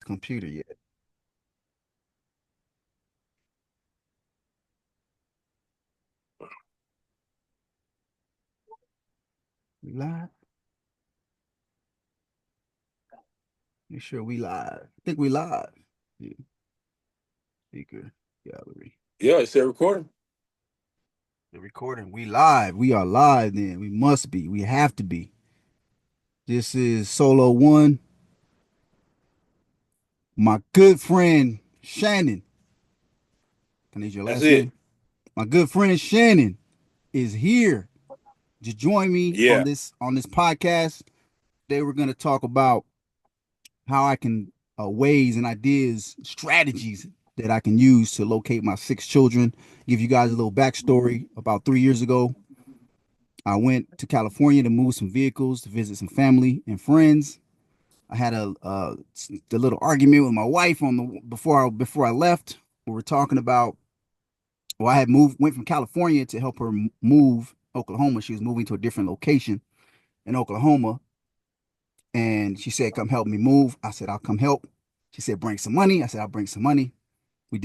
computer yet. We live? Make sure we live. I think we live. Yeah. Speaker gallery. Yeah, it's a recording. The recording. We live. We are live then. We must be. We have to be. This is Solo One. My good friend Shannon. Can I need your That's last it. name? My good friend Shannon is here to join me on Yeah. this podcast. Today we're going to talk about how I can ways and ideas, strategies that I can use to locate my six children. Give you guys a little backstory. About 3 years ago, I went to California to move some vehicles to visit some family and friends. I had a little argument with my wife on the before I left. We were talking about I had went from California to help her move Oklahoma. She was moving to a different location in Oklahoma, and she said, "Come help me move." I said, "I'll come help." She said, "Bring some money." I said, "I'll bring some money." We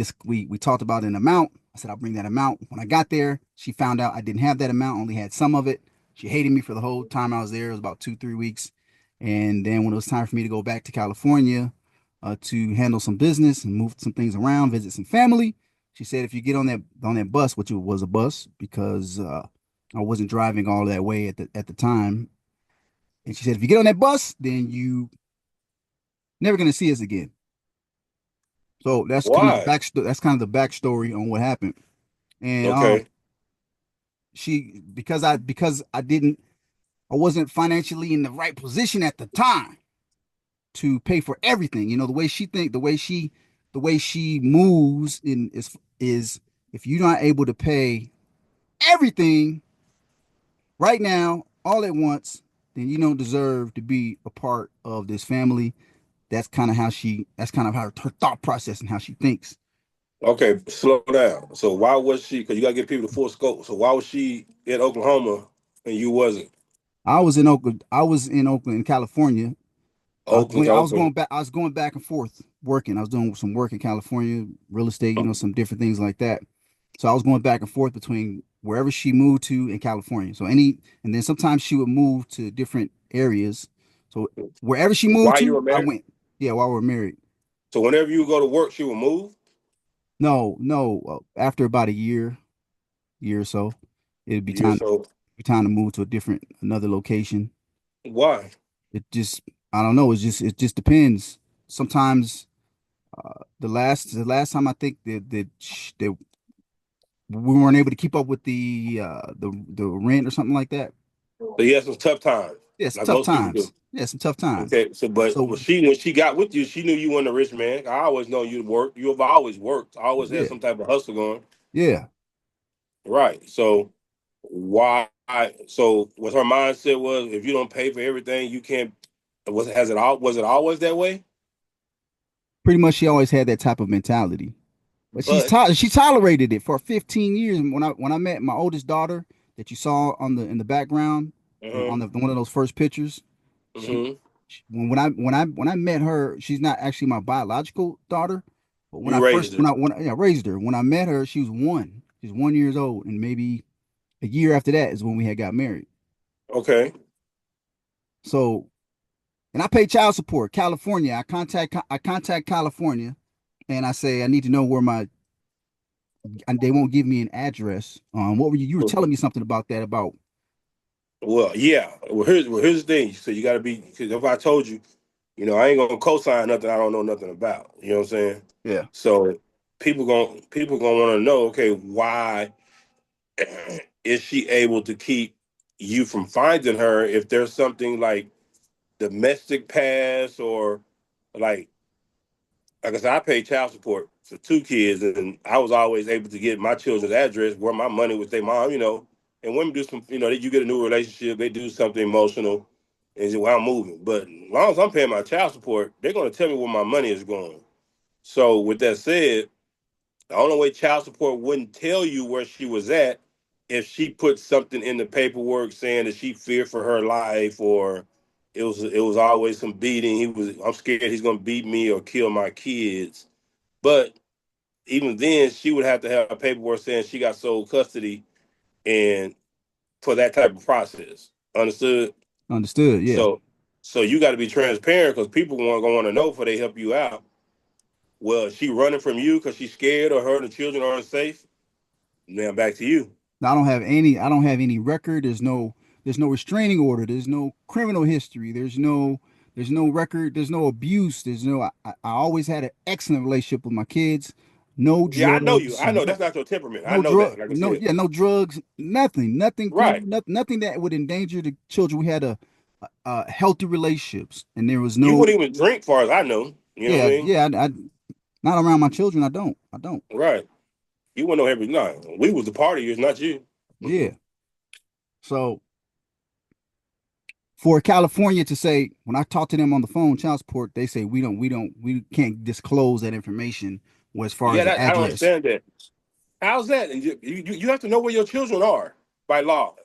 talked about an amount. I said, "I'll bring that amount." When I got there, she found out I didn't have that amount, only had some of it. She hated me for the whole time I was there. It was about 2, 3 weeks. And then when it was time for me to go back to California to handle some business and move some things around, visit some family, she said, "If you get on that bus," which it was a bus because I wasn't driving all that way at the time, and she said, "If you get on that bus, then you never gonna see us again." So that's kind of the Why? back. That's kind of the backstory on what happened. And Okay. she because I wasn't financially in the right position at the time to pay for everything. You know, the way she moves is if you're not able to pay everything right now all at once, then you don't deserve to be a part of this family. That's kind of how her thought process and how she thinks. Okay. Slow down. So why was she? Because you gotta give people the full scope. So why was she in Oklahoma and you wasn't? I was in Oakland, in California. Oakland, I was going Oakland. back. I was going back and forth working. I was doing some work in California, real estate, some different things like that. So I was going back and forth between wherever she moved to in California. And then sometimes she would move to different areas. So wherever she moved Why you to, were I married? went. Yeah, while we were married. So whenever you go to work, she would move. No, no. After about a year or so, it'd be You time so be time to move to another location. why? It just, I don't know. It just depends. Sometimes the last time I think that we weren't able to keep up with the rent or something like that. So you had some tough times, Yeah, some like tough most people times. do. Yeah, some tough times. Okay. So but So when she got with you, she knew you weren't a rich man. I always know you work. You have always worked. I always had yeah, some type of hustle going. yeah. Right. So why? So what her mindset was, if you don't pay for everything, you can't. Was it always that way? Pretty much, she always had that type of mentality, but But she tolerated it for 15 years. And when I met my oldest daughter that you saw in the background on uh-huh, the one of those first pictures, she, uh-huh, when I met her, she's not actually my biological daughter, but when I you first raised her. when I raised her, when I met her, she was one. She's 1 years old, and maybe a year after that is when we had got married. Okay. So, and I pay child support. California, I contact California, and I say I need to know where my. And they won't give me an address. What were you were telling me something about that about? Well, yeah. Well, here's the thing. So you got to be, because if I told you, I ain't gonna co-sign nothing I don't know nothing about. You know what I'm saying? Yeah, So people gonna want to know, okay, why is she able to keep you from finding her if there's something like domestic past or like I said, I paid child support for two kids, and I was always able to get my children's address where my money was their mom. And women do some, you get a new relationship, they do something emotional, and say, well, I'm moving. But as long as I'm paying my child support, they're going to tell me where my money is going. So with that said, the only way child support wouldn't tell you where she was at if she put something in the paperwork saying that she feared for her life or it was always some beating. I'm scared he's gonna beat me or kill my kids. But even then, she would have to have paperwork saying she got sole custody and for that type of process. Understood? Understood. Yeah. So so you got to be transparent because people want to know before they help you out. Well, is she running from you because she's scared or her and the children aren't safe? Now back to you. I don't have any record. There's no restraining order. There's no criminal history. There's no record. There's no abuse. I always had an excellent relationship with my kids. No Yeah, I know you. drugs. I know that's not your temperament. I No know drug. that. Like I No, said, yeah, no drugs. Nothing right. criminal. Nothing that would endanger the children. We had a healthy relationships, and there was You no. wouldn't even drink, far as I know. You know what I Yeah, mean? yeah. I not around my children. I don't. I don't. Right. You wouldn't know every night. We was the partiers, not you. Yeah. So for California to say, when I talk to them on the phone, child support, they say we can't disclose that information as far Yeah, as the that I don't address. understand that. How's that? And you have to know where your children are by law.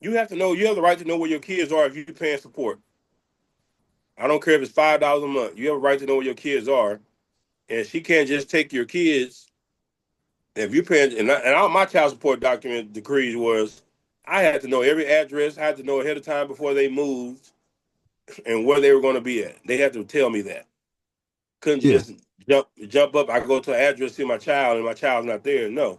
You have to know. You have the right to know where your kids are if you're paying support. I don't care if it's $5 a month. You have a right to know where your kids are, and she can't just take your kids. If you're paying, and all my child support document decrees was, I had to know every address. I had to know ahead of time before they moved and where they were going to be at. They had to tell me that. Couldn't Yeah. just jump up. I go to an address, see my child, and my child's not there. No,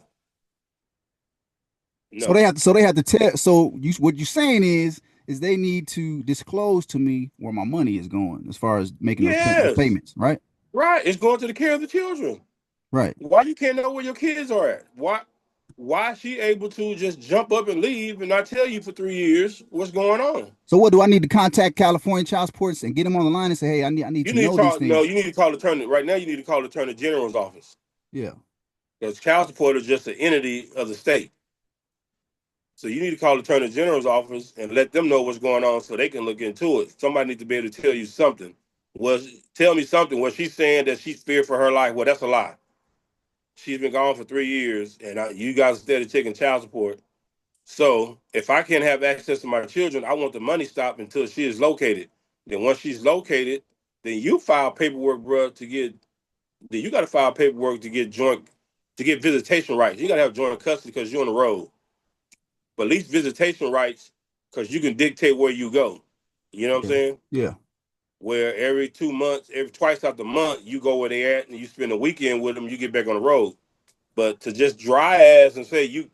no. So they have to tell. So what you're saying is they need to disclose to me where my money is going as far as making those Yes, payments, right? right. It's going to the care of the children. Right. Why you can't know where your kids are at? Why is she able to just jump up and leave and not tell you for 3 years what's going on? So what do I need to contact California child support and get them on the line and say, hey, I need You to need know to these call no, things. you need to call the attorney right now. You need to call the attorney general's office Yeah. because child support is just an entity of the state. So you need to call the attorney general's office and let them know what's going on so they can look into it. Somebody needs to be able to tell you something. Was tell me something. Was she saying that she's feared for her life? Well, that's a lie. She's been gone for 3 years, and you guys instead of taking child support. So if I can't have access to my children, I want the money stopped until she is located. Then once she's located, then you file paperwork, bro, to get. Then you got to file paperwork to get visitation rights. You got to have joint custody because you're on the road. But at least visitation rights because you can dictate where you go. You know what I'm Yeah. saying? Yeah. Where every 2 months, every twice out the month, you go where they at and you spend a weekend with them. You get back on the road. But to just dry ass and say you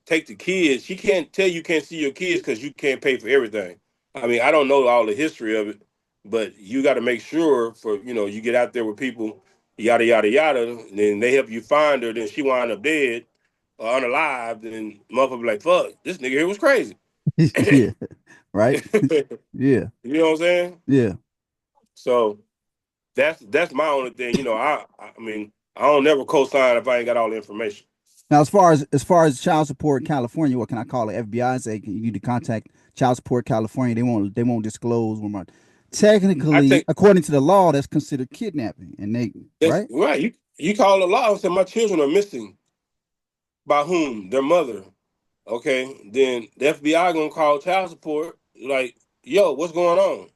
take the kids, she can't tell you can't see your kids because you can't pay for everything. I mean, I don't know all the history of it, but you got to make sure for you get out there with people, yada yada yada. And then they help you find her. Then she wind up dead or unalived, and motherfucker be like, "Fuck, this nigga here was crazy." Yeah. Right. You Yeah. know what I'm saying? Yeah. So that's my only thing. I mean, I don't never co-sign if I ain't got all the information. Now, as far as child support in California, what can I call it? FBI and say you need to contact Child Support California. They won't disclose when my I technically, think according to the law, that's considered kidnapping, and they that's right, right. You call a law and say my children are missing. By whom? Their mother. Okay, then the FBI gonna call child support. Like, yo, what's going on?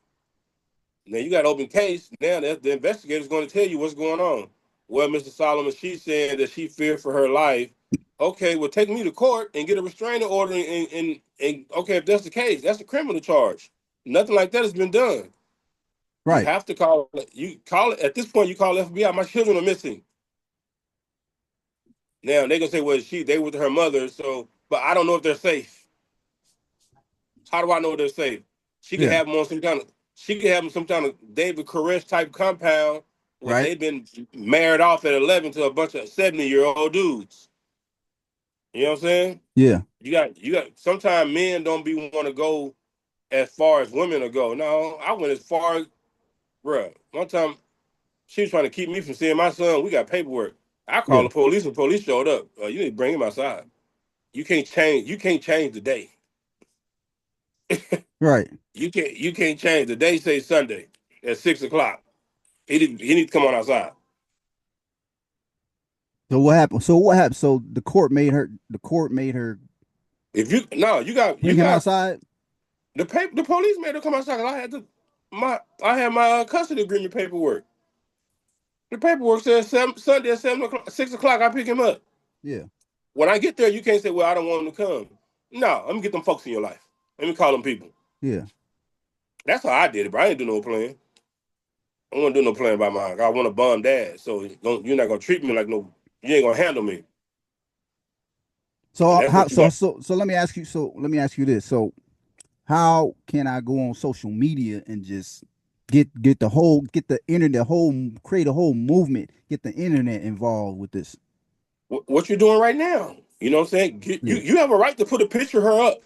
Now you got an open case. Now the investigator's going to tell you what's going on. Well, Mr. Solomon, she's saying that she feared for her life. Okay, well, take me to court and get a restraining order. And okay, if that's the case, that's a criminal charge. Nothing like that has been done. You right, have to call. You call it at this point. You call FBI. My children are missing. Now they gonna say, well, they with her mother. So, but I don't know if they're safe. How do I know they're safe? She could yeah, have them on some kind of. She could have them some kind of David Koresh type compound where right, they've been married off at 11 to a bunch of 70-year-old dudes. You know what I'm saying? yeah, You got. Sometimes men don't be want to go as far as women will go. No, I went as far as, bruh. One time she was trying to keep me from seeing my son. We got paperwork. I called yeah, the police and police showed up. You need to bring him outside. You can't change. You can't change the day. right. You can't change the day. Say Sunday at 6 o'clock. He needs to come on outside. So what happened? So what happened? So the court made her If you no, you got bring you him got outside. The police made her come outside. 'Cause I had my custody agreement paperwork. The paperwork says Sunday at 7 o'clock, 6 o'clock. I pick him up. Yeah. When I get there, you can't say, "Well, I don't want him to come." No, let me get them folks in your life. Let me call them people. Yeah. That's how I did it, but I ain't do no plan. I don't want to do no plan by my. I want to bum dad, so you're not gonna treat me like no. You ain't gonna handle me, So and that's how what you got. so let me ask you this. So how can I go on social media and just get the internet whole create a whole movement, get the internet involved with this? What you're doing right now. You know what I'm saying? Yeah. You have a right to put a picture of her up.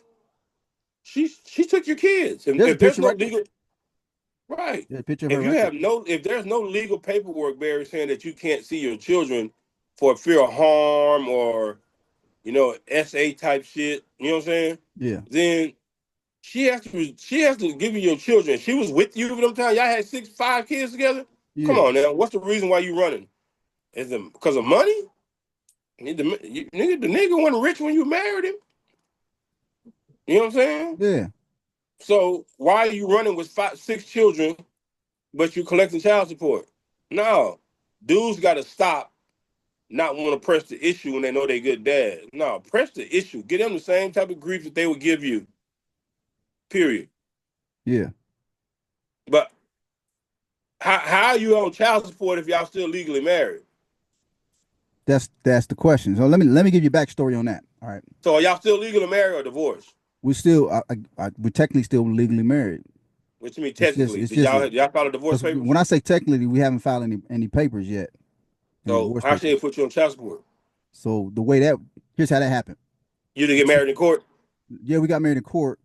She took your kids, and There's a if there's picture no right legal right, there's a picture of her right there. if there's no legal paperwork, Barry, saying that you can't see your children for fear of harm or SA type shit. You know what I'm saying? Yeah. Then she has to give you your children. She was with you for them time. Y'all had 5 kids together. Come Yeah. on now. What's the reason why you running? Is it because of money? The nigga wasn't rich when you married him. You know what I'm saying? Yeah. So why are you running with 6 children, but you collecting child support? No, dudes got to stop. Not want to press the issue when they know they good dad. No, press the issue. Get them the same type of grief that they would give you. Period. Yeah. But how are you on child support if y'all still legally married? That's the question. So let me give you backstory on that. All right. So are y'all still legally married or divorced? We're still we're technically still legally married. What you mean It's just technically? it's Did just y'all file a divorce because papers? when I say technically, we haven't filed any papers yet, any So divorce how should papers. they put you on child support? So the way that here's how that happened. You didn't get married in court? Yeah, we got married in court,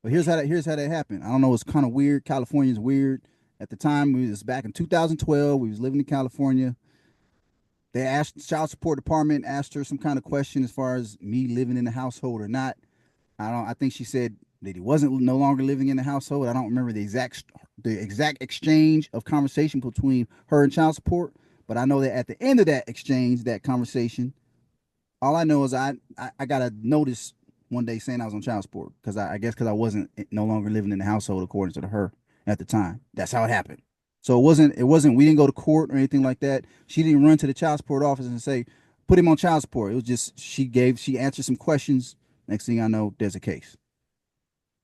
but here's how that happened. I don't know. It's kind of weird. California's weird. At the time, we was back in 2012. We was living in California. They asked the child support department asked her some kind of question as far as me living in the household or not. I think she said that he wasn't no longer living in the household. I don't remember the exact exchange of conversation between her and child support, but I know that at the end of that exchange, that conversation, all I know is I got a notice one day saying I was on child support because I guess because I wasn't no longer living in the household according to her at the time. That's how it happened. So it wasn't we didn't go to court or anything like that. She didn't run to the child support office and say put him on child support. It was just she answered some questions. Next thing I know, there's a case.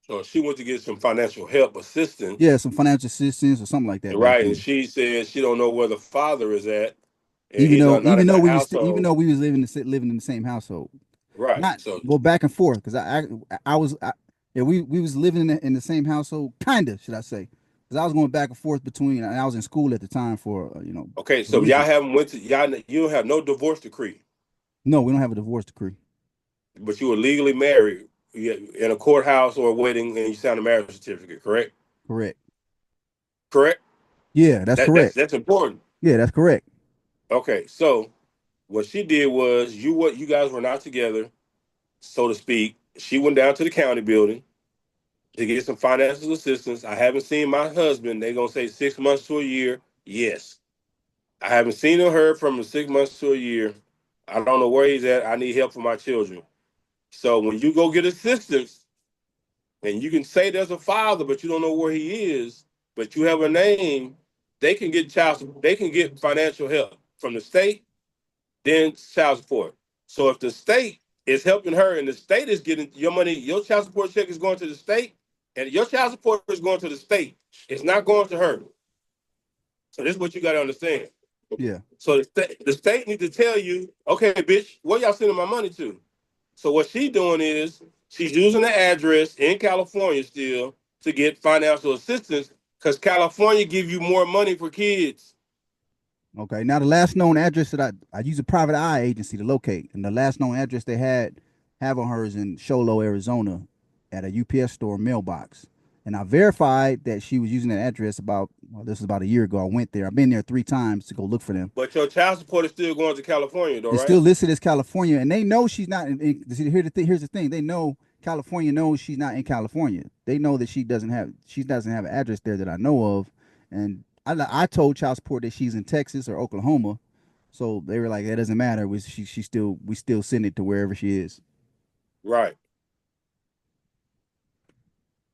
So she went to get some financial help, Yeah, assistance, some financial assistance or something like that back right? And then. she said she don't know where the father is at, and Even he's though not even in though the we was even household, though we was living in the same household, right? not So go back and forth because I was yeah we was living in the same household kinda should I say because I was going back and forth between and I was in school at the time for okay, for so y'all reasons. haven't went to y'all. You don't have no divorce decree, No, we don't have a divorce decree. but you were legally married in a courthouse or a wedding, and you signed a marriage certificate. Correct? Correct. Correct? Yeah, that's That that's correct. that's important. Yeah, that's correct. Okay, so what she did was you guys were not together, so to speak. She went down to the county building to get some financial assistance. I haven't seen my husband. They're gonna say 6 months to a year. Yes. I haven't seen or heard from him 6 months to a year. I don't know where he's at. I need help for my children. So when you go get assistance, and you can say there's a father, but you don't know where he is, but you have a name, they can get financial help from the state, then child support. So if the state is helping her and the state is getting your money, your child support check is going to the state, and your child support is going to the state. It's not going to her. So this is what you got to understand. Yeah. So the state need to tell you, okay, bitch, where y'all sending my money to? So what she's doing is she's using the address in California still to get financial assistance because California give you more money for kids. Okay. Now the last known address that I use a private eye agency to locate, and the last known address they have on her is in Sholo, Arizona, at a UPS store mailbox. And I verified that she was using that address this is about a year ago. I went there. I've been there 3 times to go look for them. But your child support is still going to California, though, It's still right? listed as California, and they know she's not. Here's the thing. They know California knows she's not in California. They know that she doesn't have an address there that I know of, and I told child support that she's in Texas or Oklahoma, so they were like, that doesn't matter. We still send it to wherever she is. Right.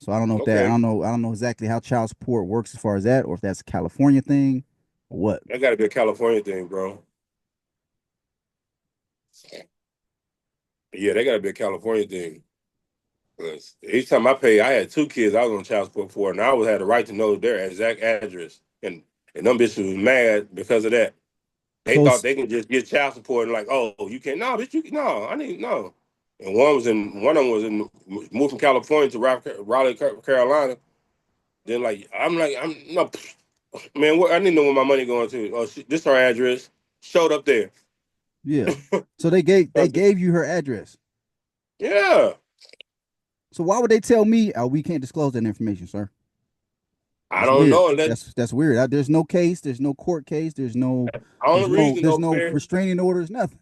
So I don't know if that Okay, I don't know exactly how child support works as far as that, or if that's a California thing or what. that got to be a California thing, bro. Yeah, that got to be a California thing. 'Cause each time I had two kids I was on child support for, and I always had the right to know their exact address. And them bitches was mad because of that. They So thought it's they can just get child support and like, oh, you can't. No, bitch, you no. I need no. And one of them was in moved from California to Raleigh, Carolina. Then I'm no man. What I need to know where my money going to. Oh, this her address. Showed up there. yeah. So they Uh, gave you her address. yeah, So why would they tell me, oh, we can't disclose that information, sir? I That's don't weird. know. And That's weird. There's no case. There's no court case. the only reason, There's though, no fair, restraining orders. Nothing.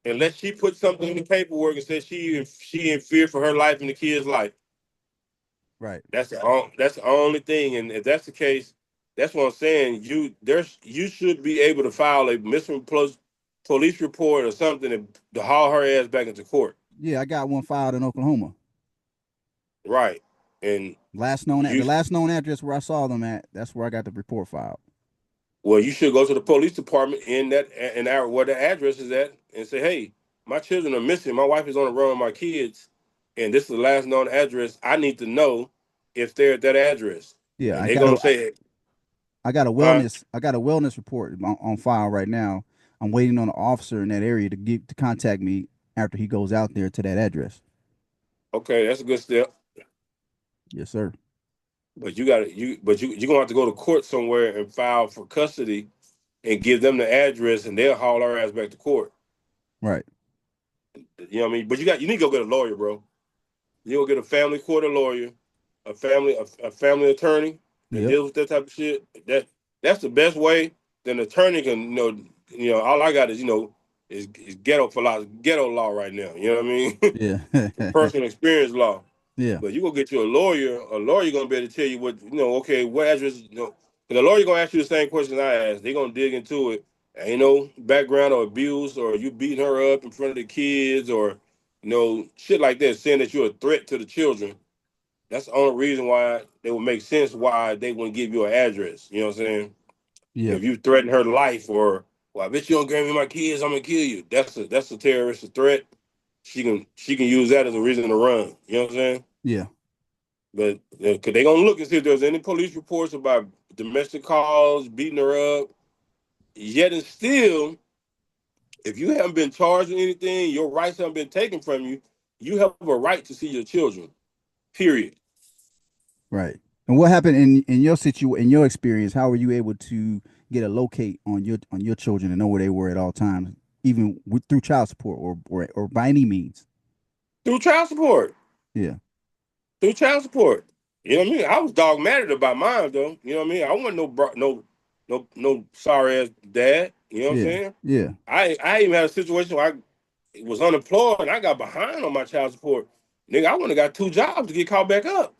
unless she put something in the paperwork and said she in fear for her life and the kid's life. Right. That's the only thing. And if that's the case, that's what I'm saying. You should be able to file a missing police report or something to haul her ass back into court. Yeah, I got one filed in Oklahoma. Right. And The you last known address where I saw them at. That's where I got the report filed. well, you should go to the police department in our where the address is at and say, hey, my children are missing. My wife is on the run with my kids, and this is the last known address. I need to know if they're at that address. Yeah, And they're gonna say, huh? I got a wellness report on file right now. I'm waiting on an officer in that area to contact me after he goes out there to that address. Okay, that's a good step. Yes, sir. But you're gonna have to go to court somewhere and file for custody and give them the address and they'll haul our ass back to court. Right. You know what I mean? But you need to go get a lawyer, bro. You go get a family court lawyer, a family attorney that Yep. deals with that type of shit. That's the best way. Then the attorney can all I got is is ghetto law right now. You know what I mean? Yeah. Personal experience law. Yeah. But you go get you a lawyer gonna be able to tell you what, okay, what address, because the lawyer gonna ask you the same question I asked. They gonna dig into it. Ain't no background or abuse or you beating her up in front of the kids or shit like that, saying that you're a threat to the children. That's the only reason why it would make sense why they wouldn't give you an address. You know what I'm saying? Yeah. If you threaten her life or, well, I bet you don't give me my kids, I'm gonna kill you. That's a terrorist threat. She can use that as a reason to run. You know what I'm saying? Yeah. But cause they gonna look and see if there's any police reports about domestic calls, beating her up. Yet and still, if you haven't been charged with anything, your rights haven't been taken from you. You have a right to see your children. Period. Right. And what happened in in your experience? How were you able to get a locate on your children and know where they were at all times, even through child support or by any means? Through child support. Yeah. Through child support. You know what I mean? I was dogmatic about mine though. You know what I mean? I wasn't no sorry ass dad. You know what I'm Yeah. saying? Yeah. I even had a situation where I was unemployed and I got behind on my child support. Nigga, I wouldn't have got two jobs to get caught back up.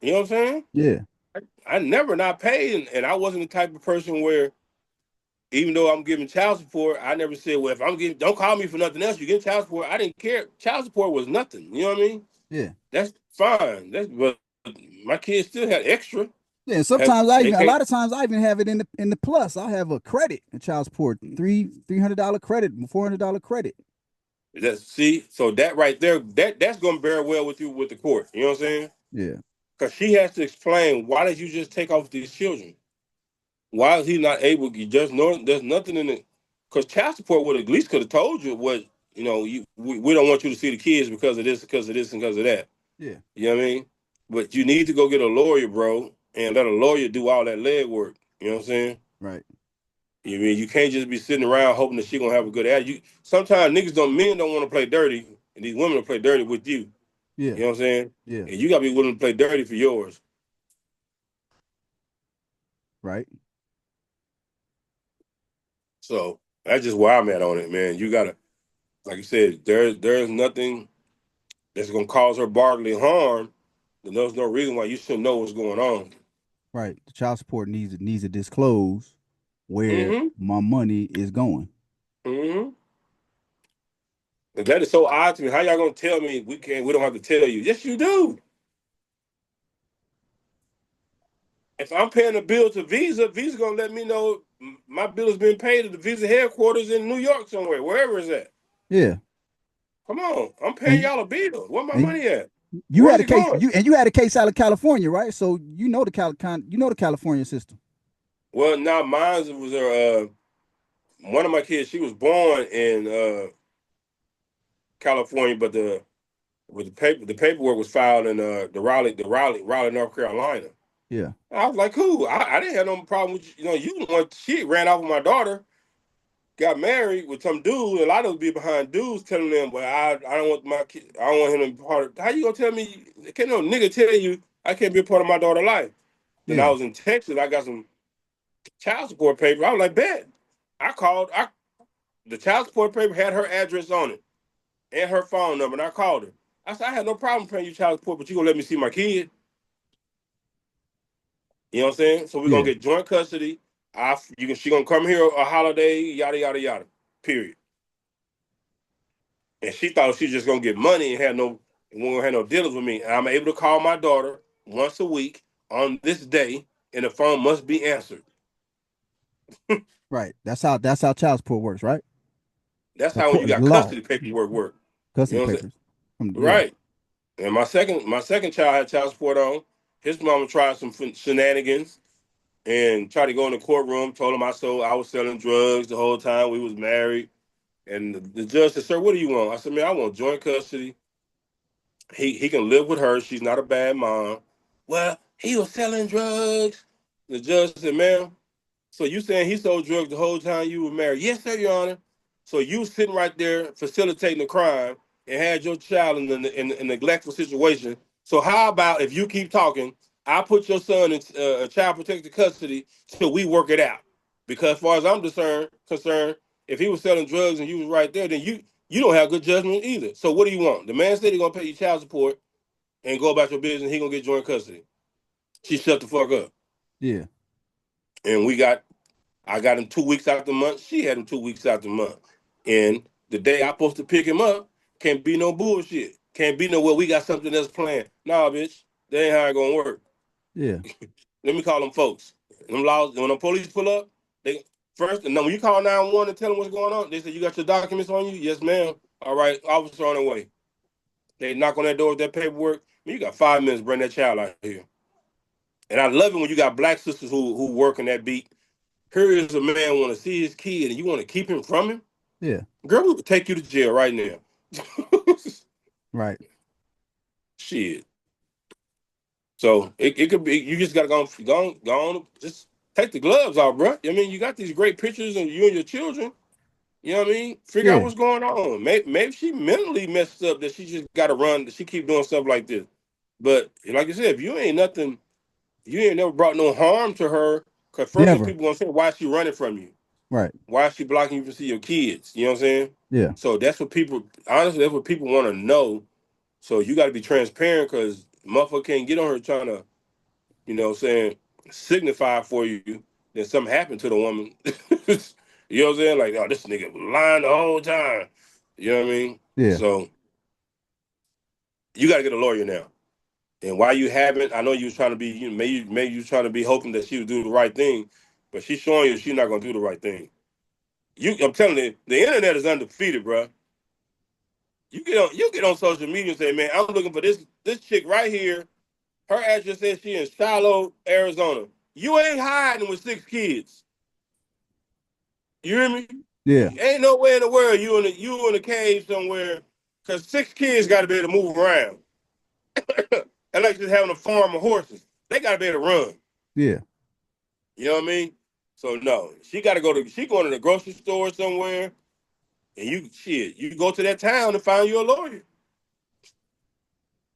You know what I'm saying? Yeah. I never not paid, and I wasn't the type of person where, even though I'm giving child support, I never said, well, if I'm giving, don't call me for nothing else. You get child support. I didn't care. Child support was nothing. You know what I mean? Yeah. That's fine. But my kids still had extra. Yeah. And Have sometimes they a can't lot of times I even have it in the plus. I have a credit in child support, $300 credit, $400 credit. that see? So that right there, that's gonna bear well with you with the court. You know what I'm saying? Yeah. Because she has to explain, why did you just take off these children? Why is he not able? You just know there's nothing in it. Because child support would at least could have told you what, we don't want you to see the kids because of this, because of this, and because of that. Yeah. You know what I mean? But you need to go get a lawyer, bro, and let a lawyer do all that leg work. You know what I'm saying? Right. You mean you can't just be sitting around hoping that she gonna have a good attitude. Sometimes men don't want to play dirty, and these women will play dirty with you. Yeah. You know what I'm saying? Yeah. And you gotta be willing to play dirty for yours. Right. So that's just where I'm at on it, man. You gotta, like you said, there's nothing that's gonna cause her bodily harm, then there's no reason why you shouldn't know what's going on. Right. The child support needs to disclose where Mm-hmm. my money is going. Mm-hmm. And that is so odd to me. How y'all gonna tell me we don't have to tell you? Yes, you do. If I'm paying a bill to Visa, Visa gonna let me know my bill has been paid at the Visa headquarters in New York somewhere, wherever it's at. Yeah. Come on, I'm paying And y'all a bill. Where my and money at? you Where's had a it case going? you had a case out of California, right? So you know the California system. Well, now mine was one of my kids. She was born in California, but the paperwork was filed in Raleigh, North Carolina. Yeah. I was like, cool. I didn't have no problem with you the one she ran off with my daughter, got married with some dude. A lot of them be behind dudes telling them, well, I don't want my kid, I don't want him to be part of. How you gonna tell me? Can no nigga tell you I can't be a part of my daughter's life? Then I Yeah. was in Texas. I got some child support paper. I was like, bet. I called. The child support paper had her address on it and her phone number, and I called her. I said, I had no problem paying you child support, but you gonna let me see my kid? You know what I'm saying? So we're gonna Yeah. get joint custody. She gonna come here a holiday, yada yada yada. Period. And she thought she was just gonna get money and won't have no dealings with me. And I'm able to call my daughter once a week on this day, and the phone must be answered. Right. That's how child support works, right? That's how when you The got law, custody paperwork work. You custody know what I'm saying? papers. Yeah. Right. And my second child had child support on. His mama tried some shenanigans and tried to go in the courtroom. Told him I was selling drugs the whole time we was married. And the judge said, "Sir, what do you want?" I said, "Man, I want joint custody. He can live with her. She's not a bad mom." Well, he was selling drugs. The judge said, "Ma'am, so you saying he sold drugs the whole time you were married?" "Yes, sir, Your Honor." So you sitting right there facilitating the crime and had your child in a neglectful situation. So how about if you keep talking, I put your son in child protective custody till we work it out? Because as far as I'm concerned, if he was selling drugs and you was right there, then you don't have good judgment either. So what do you want? The man said he's gonna pay you child support and go about your business. He gonna get joint custody. She shut the fuck up, Yeah. and I got him 2 weeks out the month. She had him 2 weeks out the month. And the day I supposed to pick him up, can't be no bullshit. Can't be no, well, we got something else planned. Nah, bitch, that ain't how it gonna work. Yeah. Let me call them folks. Them laws, when the police pull up, they first, and then when you call 911 and tell them what's going on, they say, you got your documents on you? Yes, ma'am. All right, officer on the way. They knock on that door with that paperwork. You got 5 minutes to bring that child out here. And I love it when you got black sisters who work in that beat. Here is a man want to see his kid and you want to keep him from him? Yeah. Girl, we would take you to jail right now. Right. Shit. So it could be you just gotta go on, just take the gloves off, bro. I mean, you got these great pictures of you and your children. You know what I mean? Figure out Yeah. what's going on. Maybe she mentally messed up that she just gotta run, that she keep doing stuff like this. But like I said, if you ain't never brought no harm to her, because first thing Never. people gonna say, why is she running from you? Right. Why is she blocking you from see your kids? You know what I'm saying? Yeah. So that's what people honestly that's what people want to know. So you got to be transparent because motherfucker can't get on her trying to, what I'm saying, signify for you that something happened to the woman. You know what I'm saying? Like, oh, this nigga was lying the whole time. You know what I mean? Yeah. So you got to get a lawyer now. And why you haven't, I know you was trying to be, maybe you was trying to be hoping that she would do the right thing, but she's showing you she's not gonna do the right thing. I'm telling you, the internet is undefeated, bro. You get on social media and say, man, I'm looking for this chick right here. Her address says she in Shiloh, Arizona. You ain't hiding with 6 kids. You hear me? Yeah. Ain't no way in the world you in a cave somewhere, because 6 kids got to be able to move around. And like just having a farm of horses, they got to be able to run. Yeah. You know what I mean? So no, she going to the grocery store somewhere, and you go to that town and find you a lawyer.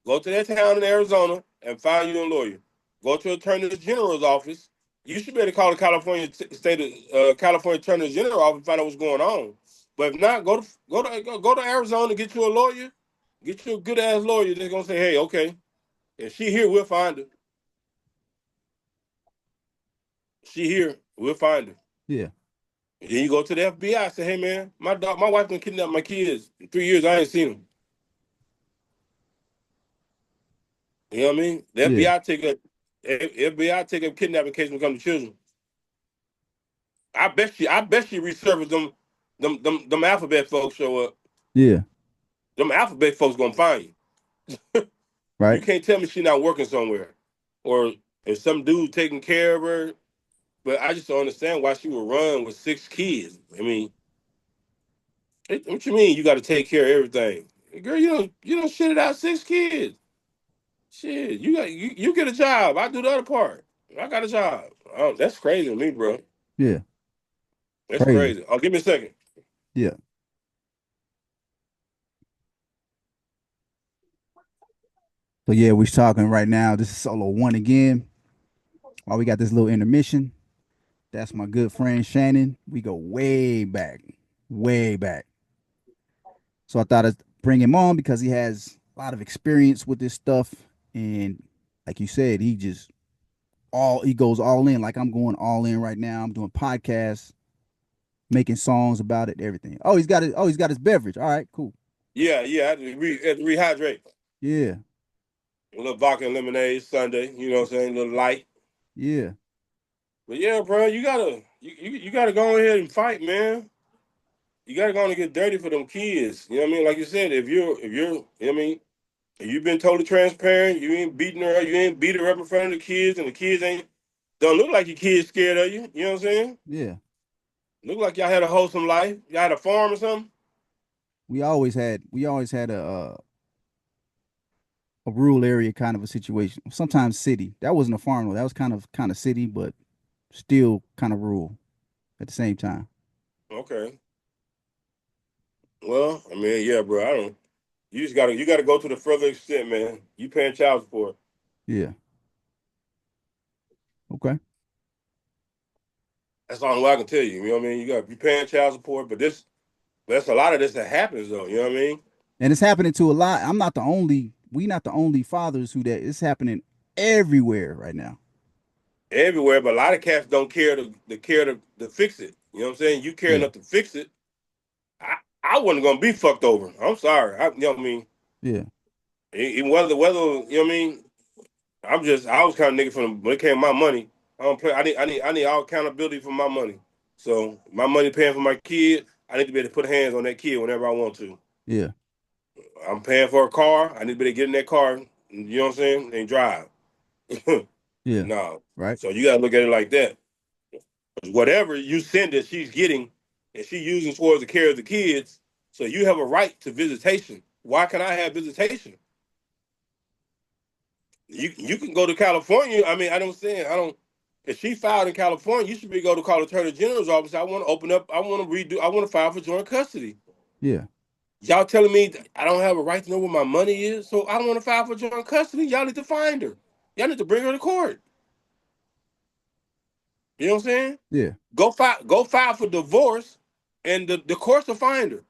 Go to that town in Arizona and find you a lawyer. Go to Attorney General's office. You should be able to call the California Attorney General office and find out what's going on. But if not, go to Arizona, get you a lawyer, get you a good ass lawyer that's gonna say, hey, okay, if she here, we'll find her. She here, we'll find her. Yeah. And then you go to the FBI, say, hey man, my wife been kidnapped my kids in 3 years. I ain't seen them. You know what I mean? The Yeah. FBI take it. FBI take up kidnapping case when it comes to children. I bet she resurfaced them alphabet folks show up. Yeah. Them alphabet folks gonna find you. You Right. can't tell me she not working somewhere, or if some dude taking care of her. But I just don't understand why she would run with 6 kids. I mean, what you mean? You got to take care of everything, girl. You don't shit it out 6 kids. Shit, you get a job. I do the other part. I got a job. Oh, that's crazy to me, bro. Yeah. That's Crazy. crazy. Oh, give me a second. Yeah. So yeah, we're talking right now. This is Solo One again. While we got this little intermission, that's my good friend Shannon. We go way back, way back. So I thought I'd bring him on because he has a lot of experience with this stuff, and like you said, he goes all in. Like I'm going all in right now. I'm doing podcasts, making songs about it, everything. He's got his beverage. All right, cool. Yeah, yeah. I had to rehydrate. Yeah, A little vodka and lemonade Sunday. You know what I'm saying? A little light. yeah, But yeah, bro, you gotta go ahead and fight, man. You gotta go on and get dirty for them kids. You know what I mean? Like you said, if you're, you know what I mean, if you've been totally transparent, you ain't beating her, you ain't beat her up in front of the kids, and the kids ain't don't look like your kids scared of you. You know what I'm saying? yeah. Look like y'all had a wholesome life. Y'all had a farm or something. We always had a rural area kind of a situation. Sometimes city. That wasn't a farm though. That was kind of city, but still kind of rural at the same time. Okay. Well, I mean, yeah, bro. I don't. You gotta go to the further extent, man. You paying child support. Yeah. Okay. That's all I can tell you. You know what I mean? You paying child support, but that's a lot of this that happens though. You know what I mean? And it's happening to a lot. I'm not the only. We not the only fathers who that. It's happening everywhere right now. Everywhere, but a lot of cats don't care to fix it. You know what I'm saying? You care Yeah. enough to fix it. I wasn't gonna be fucked over. I'm sorry. You know what I mean? Yeah. Whether you know what I mean? I was kind of nigga from when it came to my money. I don't play. I need all accountability for my money. So my money paying for my kid. I need to be able to put hands on that kid whenever I want to. Yeah. I'm paying for a car. I need to be able to get in that car. You know what I'm saying? And drive. Yeah. No. Right. So you gotta look at it like that. Whatever you send that she's getting and she using towards the care of the kids, so you have a right to visitation. Why can I have visitation? You can go to California. I mean, I don't say I don't. If she filed in California, you should be go to call Attorney General's office. I want to open up. I want to redo. I want to file for joint custody. Yeah. Y'all telling me I don't have a right to know where my money is, so I don't want to file for joint custody. Y'all need to find her. Y'all need to bring her to court. You know what I'm saying? Yeah. Go file for divorce, and the courts will find her.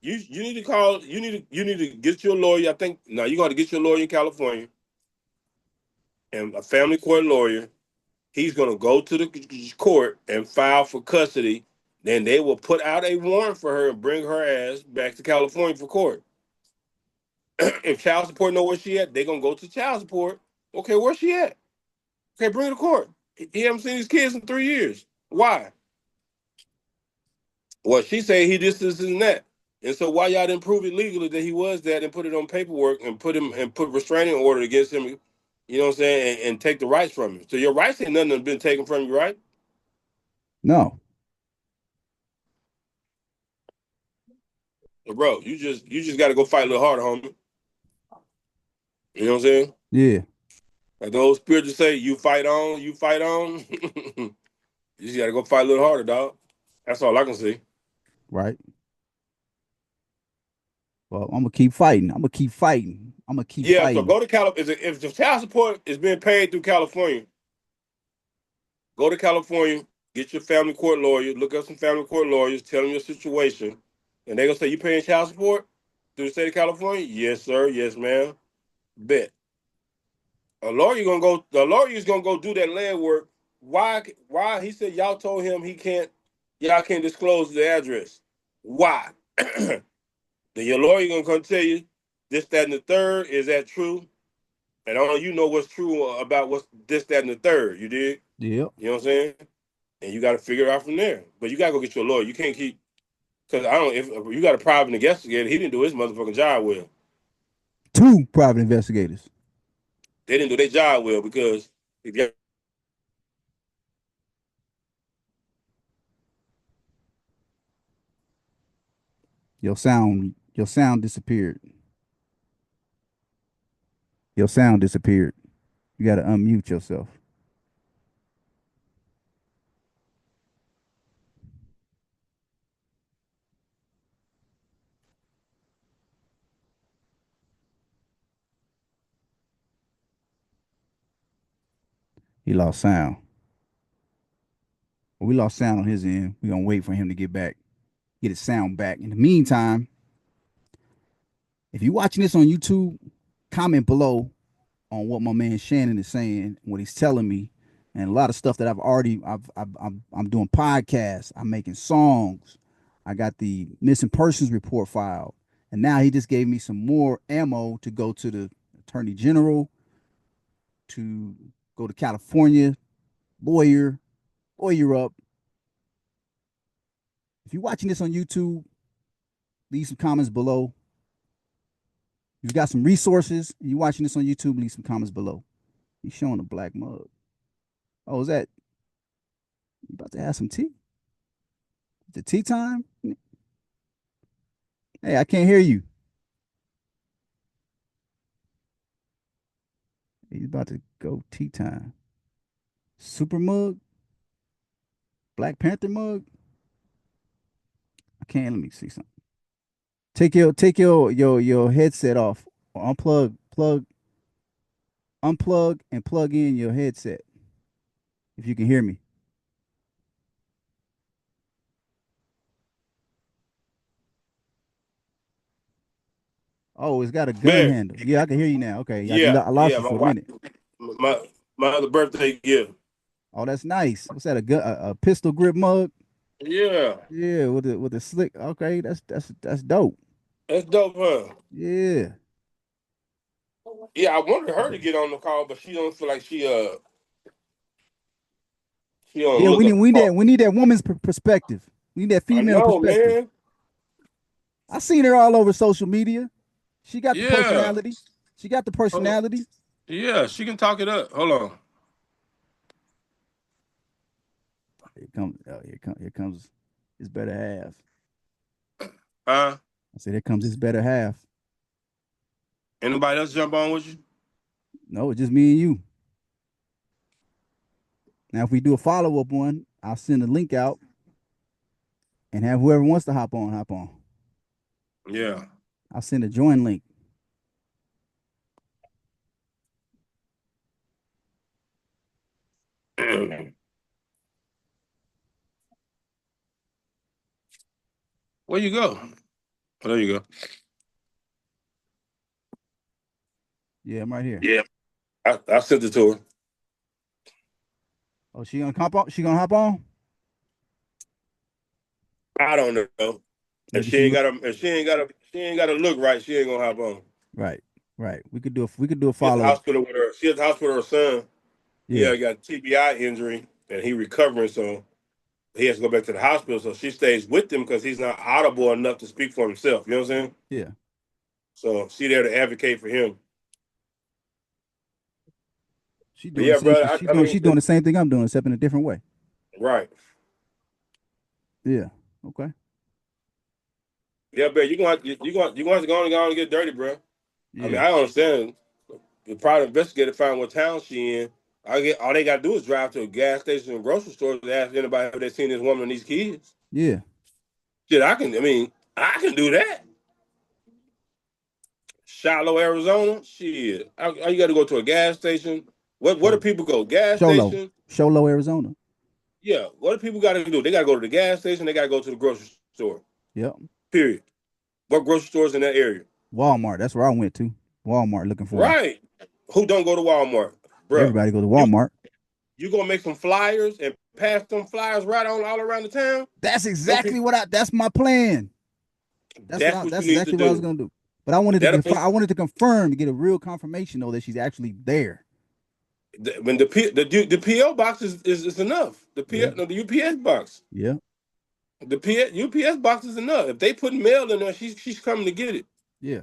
You need to call. You need to get your lawyer. I think now you got to get your lawyer in California and a family court lawyer. He's going to go to the court and file for custody. Then they will put out a warrant for her and bring her ass back to California for court. If child support know where she at, they're gonna go to child support. Okay, where's she at? Okay, bring her to court. He haven't seen his kids in 3 years. Why? Well, she say he this and that. And so why y'all didn't prove it legally that he was that and put it on paperwork and put restraining order against him, you know what I'm saying, and take the rights from him. So your rights ain't nothing that's been taken from you, right? No. So, bro, you just gotta go fight a little harder, homie. You know what I'm saying? Yeah. Like the old spiritual say, you fight on, you fight on. You just gotta go fight a little harder, dog. That's all I can say. Right. Well, I'm gonna keep fighting. I'm gonna keep fighting. I'm gonna keep Yeah, so fighting. go to California. If the child support is being paid through California, go to California, get your family court lawyer, look up some family court lawyers, tell them your situation, and they're gonna say, you paying child support through the state of California? Yes, sir. Yes, ma'am. Bet. The lawyer is gonna go do that land work. Why he said y'all told him y'all can't disclose the address. Why? Then your lawyer gonna come tell you this, that, and the third. Is that true? And only you know what's true about what's this, that, and the third. You did? Yep. You know what I'm saying? And you got to figure it out from there. But you got to go get your lawyer. You can't keep, because I don't, if you got a private investigator, he didn't do his motherfucking job well. Two private investigators. They didn't do their job well because if you Your sound disappeared. Your sound disappeared. You got to unmute yourself. He lost sound. Well, we lost sound on his end. We're gonna wait for him to get his sound back. In the meantime, if you're watching this on YouTube, comment below on what my man Shannon is saying, what he's telling me, and a lot of stuff that I'm doing podcasts, I'm making songs, I got the missing persons report filed, and now he just gave me some more ammo to go to the attorney general, to go to California, lawyer, lawyer up. If you're watching this on YouTube, leave some comments below. If you got some resources and you're watching this on YouTube, leave some comments below. He's showing a black mug. Oh, is that you about to have some tea? The tea time? Hey, I can't hear you. He's about to go tea time. Super mug? Black Panther mug? I can't. Let me see something. Take your headset off. Or unplug and plug in your headset. If you can hear me. Oh, it's got a gun man, handle. Yeah, I can hear you now. Okay, yeah, I lost yeah, you my for a wife, minute. my my other birthday gift. Oh, that's nice. What's that? A pistol grip mug? Yeah, Yeah, with the slick. Okay, that's dope. that's dope, huh? Yeah. Yeah, I wanted her to get on the call, but she don't feel like she don't Yeah, look up the call. we need that woman's perspective. We need that I female know, perspective. man. I seen her all over social media. She got the Yeah, personality. She got the hold on. personality. Yeah, she can talk it up. Hold on. Here comes his better half. Huh? I said, here comes his better half. Anybody else jump on with you? No, it's just me and you. Now, if we do a follow up one, I'll send a link out and have whoever wants to hop on, hop on. Yeah. I'll send a join link. Where you go? Oh, there you go. Yeah, I'm right here. Yeah. I sent it to her. Oh, she gonna hop on? She gonna hop on? I don't know. If Maybe she she ain't would. got a if she ain't got to look right, she ain't gonna hop on. Right, right. We could do a She at the follow up. hospital with her. She at the hospital with her son. Yeah, Yeah, got a TBI injury and he recovering, so he has to go back to the hospital. So she stays with him because he's not audible enough to speak for himself. You know what I'm saying? yeah. So she there to advocate for him. She But doing the yeah, same. brother. I She's mean, doing the same thing I'm doing, except in a different way. right. Yeah. Okay. Yeah, but you gonna have to go and get dirty, bro. I mean, Yeah. I understand. The private investigator find what town she in. I get all they gotta do is drive to a gas station and grocery store to ask anybody if they seen this woman and these kids. Yeah. Shit, I can. I mean, I can do that. Shiloh, Arizona. Shit, all you got to go to a gas station. What do Oh, people go? Gas Sholo, station. Sholo, Arizona. Yeah. What do people got to do? They got to go to the gas station. They got to go to the grocery store. Yep. Period. What grocery stores in that area? Walmart. That's where I went to. Walmart looking for him. Right. Who don't go to Walmart, bro? Everybody go to You Walmart. you gonna make some flyers and pass them flyers right on all around the town? That's Them exactly people. what I. That's my plan. That's what That's you need to exactly what I was do. gonna do. But I wanted to That'll put I wanted to confirm to get a real confirmation though that she's actually there. when the PO box is enough. The Yeah. PO, no, the UPS box. Yeah. The UPS box is enough. If they put mail in there, she's coming to get it. Yeah.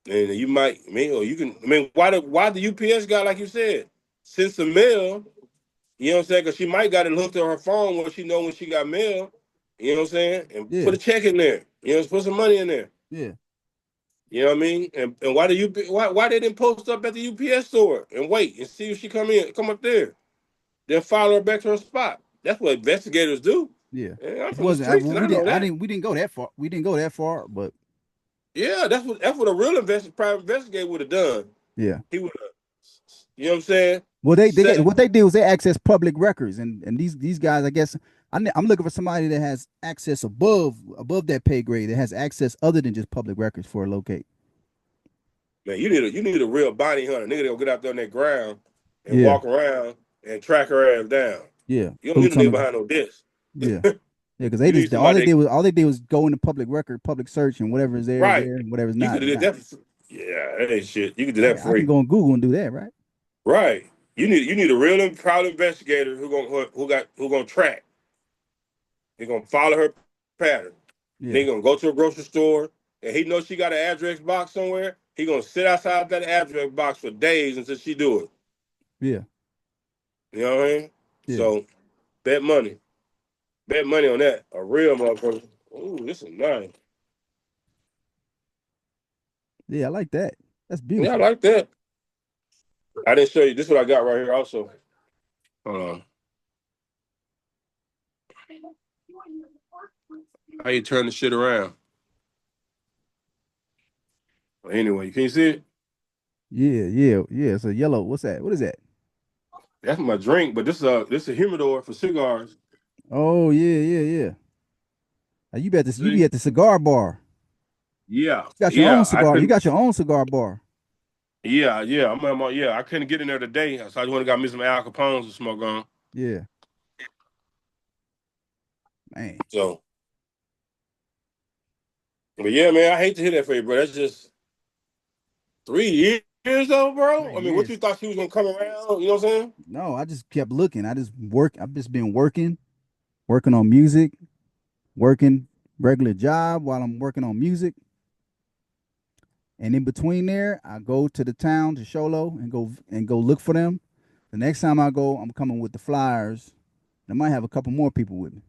And you might, I mean, or you can. I mean, why the UPS guy, like you said, send some mail? You know what I'm saying? Because she might got it hooked on her phone where she know when she got mail. You know what I'm saying? And put Yeah. a check in there. You know, put some money in there. Yeah. You know what I mean? And why why they didn't post up at the UPS store and wait and see if she come up there, then follow her back to her spot. That's what investigators do. Yeah. And I'm It from the wasn't streets well, and I know that. we didn't go that far. We didn't go that far, but Yeah, that's what a real private investigator would have done. yeah. He would have, you know what I'm saying? Well, Set up. what they did was they access public records, and these guys, I guess, I'm looking for somebody that has access above that pay grade that has access other than just public records for a locate. Man, you need a real bounty hunter, nigga that'll get out there on that ground and Yeah, walk around and track her ass down. yeah, You don't need a boots on nigga the behind no desk. yeah, yeah, because they You need just all somebody they that, did was go into public record, public search, and whatever is there is right. there, and whatever's You not could is have did not. that yeah, that ain't shit. You could do that I can free. go on Google and do that, right? Right. You need a real and proud investigator who gonna track. He gonna follow her pattern. And Yeah, he gonna go to a grocery store and he knows she got an address box somewhere. He gonna sit outside that address box for days until she do it. yeah, You know what I mean? yeah, So bet money. Bet money on that. A real motherfucker. Ooh, this is nice. yeah. I like that. That's Yeah, I beautiful. like that. I didn't show you. This is what I got right here also. Hold on. How you turn the shit around? Well, anyway, can you see it? Yeah, yeah, yeah. It's a yellow. What's that? What is that? That's my drink, but this is a humidor for cigars. Oh yeah, yeah, yeah. You be See? at the cigar bar. Yeah, You got your own yeah. I cigar. You couldn't. got your own cigar bar. Yeah, yeah. Yeah. I couldn't get in there today, so I just went and got me some Al Capones to smoke on. Yeah, man. So, but yeah, man, I hate to hear that for you, bro. That's just 3 years though, bro. Three I mean, what you years. thought she was gonna come around? You know what I'm saying? No, I just kept looking. I've just been working on music, working regular job while I'm working on music. And in between there, I go to the town to Sholo and go look for them. The next time I go, I'm coming with the flyers. I might have a couple more people with me.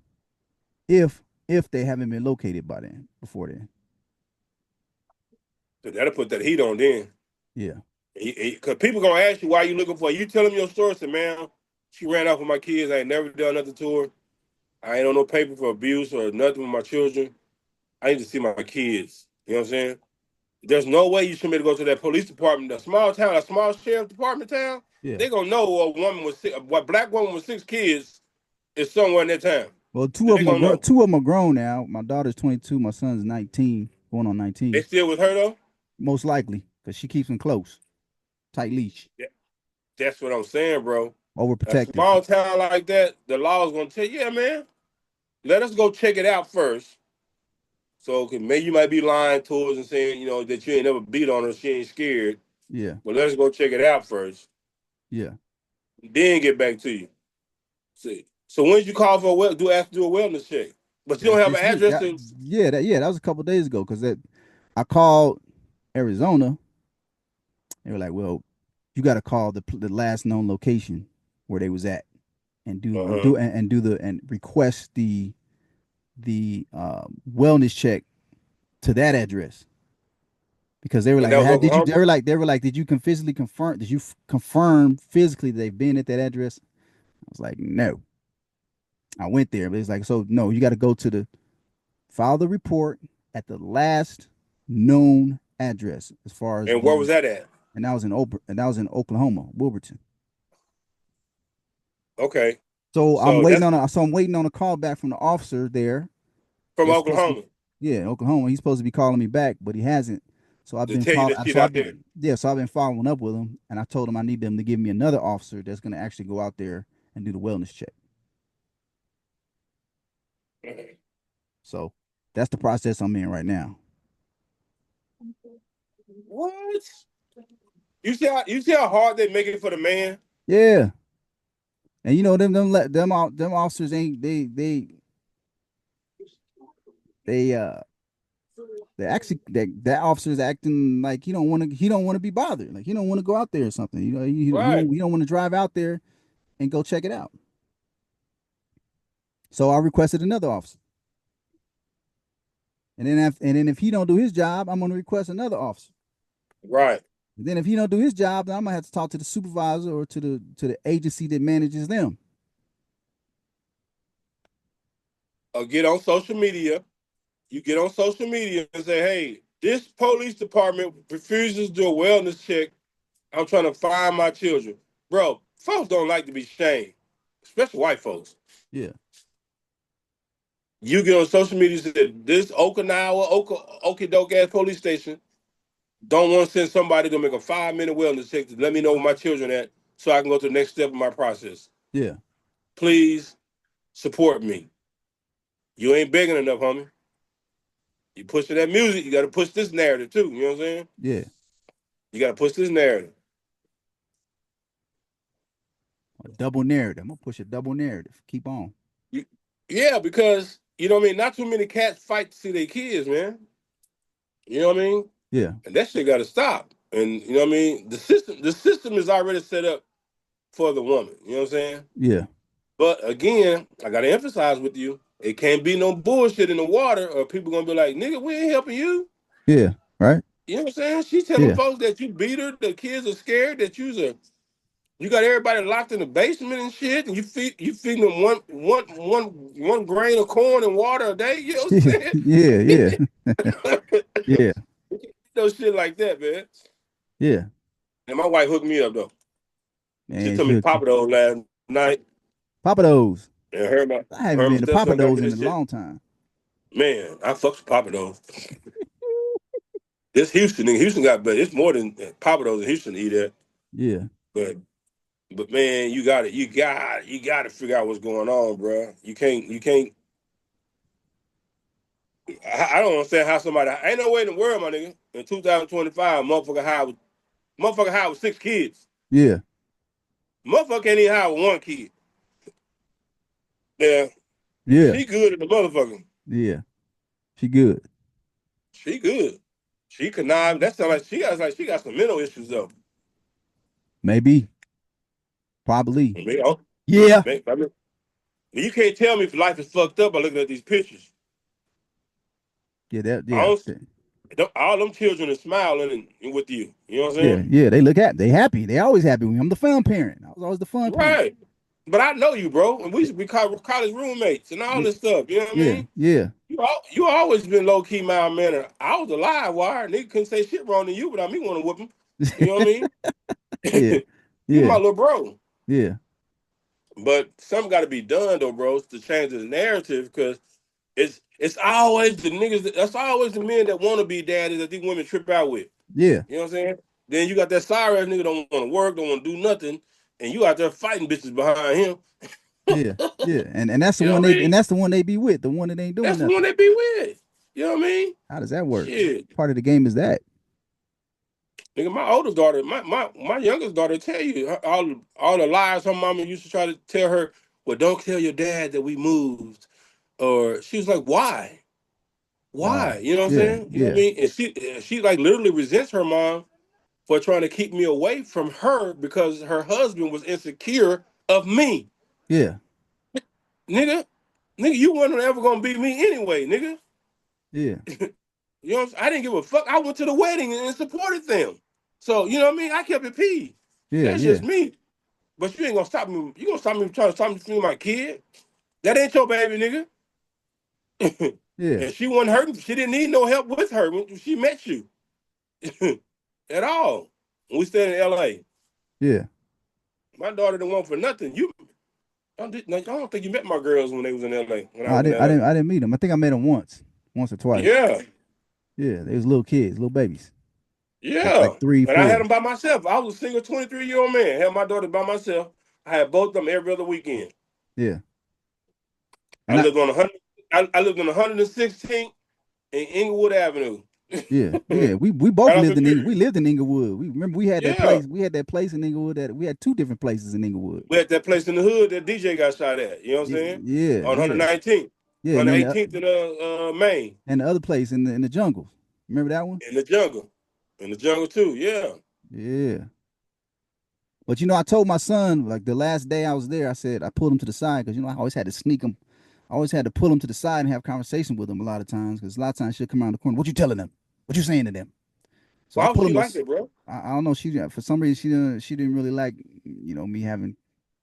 If they haven't been located by then, before then. That'll put that heat on then. Yeah. Because people gonna ask you why you looking for her. You tell them your story. Say, man, she ran off with my kids. I ain't never done nothing to her. I ain't on no paper for abuse or nothing with my children. I need to see my kids. You know what I'm saying? There's no way you should be able to go to that police department, a small town, a small sheriff department town. Yeah. They gonna know a black woman with 6 kids is somewhere in that town. Well, They gonna know. two of them are grown now. My daughter's 22, my son's 19, going on They 19. still with her though. Most likely, because she keeps them close, tight leash, Yeah, that's what I'm saying, bro. A overprotective. small town like that, the law is gonna tell you, yeah, man. Let us go check it out first. So, cause maybe you might be lying to us and saying, that you ain't never beat on her, she ain't scared. Yeah, But let us go check it out first, yeah. then get back to you. See. So when did you call for do ask to do a wellness check? But you don't have an This week, address to. that was a couple days ago because that I called Arizona. They were like, "Well, you got to call the last known location where they was at Uh-huh. and request the wellness check to that address." Because they were And like, that was Oklahoma. they were like, did you can physically confirm? Did you confirm physically that they've been at that address? I was like, no. I went there, but it's like, so no, you got to go to file the report at the last known address as far as And where was that at? and that was in Oklahoma, Wilburton. Okay. So So that's I'm waiting on a call back from the officer there. from That's supposed to be Oklahoma yeah, Oklahoma. He's supposed to be calling me back, but he hasn't. So to tell you that she's out there. so I've been following up with him, and I told him I need them to give me another officer that's going to actually go out there and do the wellness check. So that's the process I'm in right now. What? You see how hard they make it for the man? Yeah. And you know them officers ain't they they actually that officer's acting like he don't want to be bothered. Like he don't want to go out there or something. You know, Right, he don't want to drive out there and go check it out. So I requested another officer. And then if he don't do his job, I'm gonna request another officer. right. And then if he don't do his job, then I'm gonna have to talk to the supervisor or to the agency that manages them. Or get on social media. You get on social media and say, "Hey, this police department refuses to do a wellness check. I'm trying to find my children." Bro, folks don't like to be shamed, especially white folks. Yeah, You get on social media and say, "This Okinawa, Okie ass police station don't want to send somebody to make a 5 minute wellness check to let me know where my children at so I can go to the next step of my process. yeah, Please support me." You ain't begging enough, homie. You pushing that music, you got to push this narrative too. You know what I'm saying? yeah. You got to push this narrative. A double narrative. I'm gonna push a double narrative. Keep on. You, yeah, because you know what I mean. Not too many cats fight to see their kids, man. You know what I mean? Yeah, And that shit got to stop. And you know what I mean. The system is already set up for the woman. You know what I'm saying? yeah, But again, I got to emphasize with you, it can't be no bullshit in the water, or people gonna be like, "Nigga, we ain't helping you." yeah. Right. You know what I'm saying? She's telling Yeah, folks that you beat her. The kids are scared that you got everybody locked in the basement and shit, and you feeding them one grain of corn and water a day. You know what yeah, I'm saying? yeah, yeah, No shit like that, man. yeah. And my wife hooked me up though. She Man, told me to should pop it over last night, Papados. and her and my I haven't her and my been to stepson got Papados me in a this shit. long time. Man, I fucks with Papa Do's. This Houston, nigga. Houston got better. It's more than Papa Do's in Houston to eat at. Yeah, But man, you got to figure out what's going on, bro. You can't. I don't understand how somebody ain't no way in the world, my nigga. In 2025, motherfucker high with 6 kids. yeah, Motherfucker can't even high with one kid. Yeah, yeah, she good at the motherfucker. yeah. She good. She good. She connive. That sounds like she got some mental issues though. Maybe. Probably. I mean, oh, Yeah. I mean, you can't tell me if life is fucked up by looking at these pictures. Yeah, that I yeah. don't, all them children are smiling with you. You know what I'm Yeah, saying? yeah. They look happy. They happy. They always happy with me. I'm the fun parent. I was always the fun parent. Right. But I know you, bro, and we used to be college roommates and all Yeah, this stuff. You know what I yeah, mean? yeah, You always been low key mild mannered. I was a live wire. Nigga couldn't say shit wrong to you without me want to whoop him. You know what I mean? yeah, You my yeah, little bro. yeah, But something got to be done though, bro, to change the narrative because it's always the niggas. That's always the men that want to be daddies that these women trip out with. yeah, You know what I'm saying? Then you got that sorry ass nigga don't want to work, don't want to do nothing, and you out there fighting bitches behind him. yeah, yeah. And that's the You know one what I and mean? that's the one they be with, the one that ain't doing That's the one nothing. they be with. You know what I mean? How does that work? Shit. Part of the game is that. Nigga, my oldest daughter, my youngest daughter tell you all the lies her mama used to try to tell her, well, don't tell your dad that we moved. Or she was like, why? Why? Why? You know what I'm Yeah, saying? You know what I yeah, mean? And she like literally resents her mom for trying to keep me away from her because her husband was insecure of me. yeah, Nigga, you wasn't ever gonna be me anyway, nigga. yeah, You know what I'm saying? I didn't give a fuck. I went to the wedding and supported them. So, you know what I mean? I kept it pee. yeah, That's yeah, just me. But you ain't gonna stop me. You gonna stop me trying to stop me from my kid? That ain't your baby, nigga. yeah, And she wasn't hurting. She didn't need no help with her when she met you at all. When we stayed in LA. yeah. My daughter didn't want for nothing. I don't think you met my girls when they was in LA, when No, I was in LA. I didn't meet them. I think I met them once or twice. Yeah, Yeah, they was little kids, little babies, like yeah. three, And I had four. them by myself. I was a single 23-year-old man. Had my daughter by myself. I had both of them every other weekend. Yeah, I and I lived on 100. I lived on 116th in Inglewood Avenue. Yeah, yeah. We both Right off lived in Imperial. We lived in Inglewood. We remember we had that Yeah. place. We had that place in Inglewood that we had two different places in Inglewood. We had that place in the hood that DJ got shot at. You know what I'm Yeah, saying? yeah, On yeah, 119th, yeah. 118th in Maine, And the other place in the jungles. Remember that one? in the jungle, in the jungle too. Yeah. Yeah. But I told my son like the last day I was there, I said I pulled him to the side because I always had to sneak him. I always had to pull him to the side and have conversation with him a lot of times because a lot of times she'll come around the corner. What you telling them? What you saying to them? So I Why was pull she him to. like that, bro? I don't know. For some reason she didn't really like me having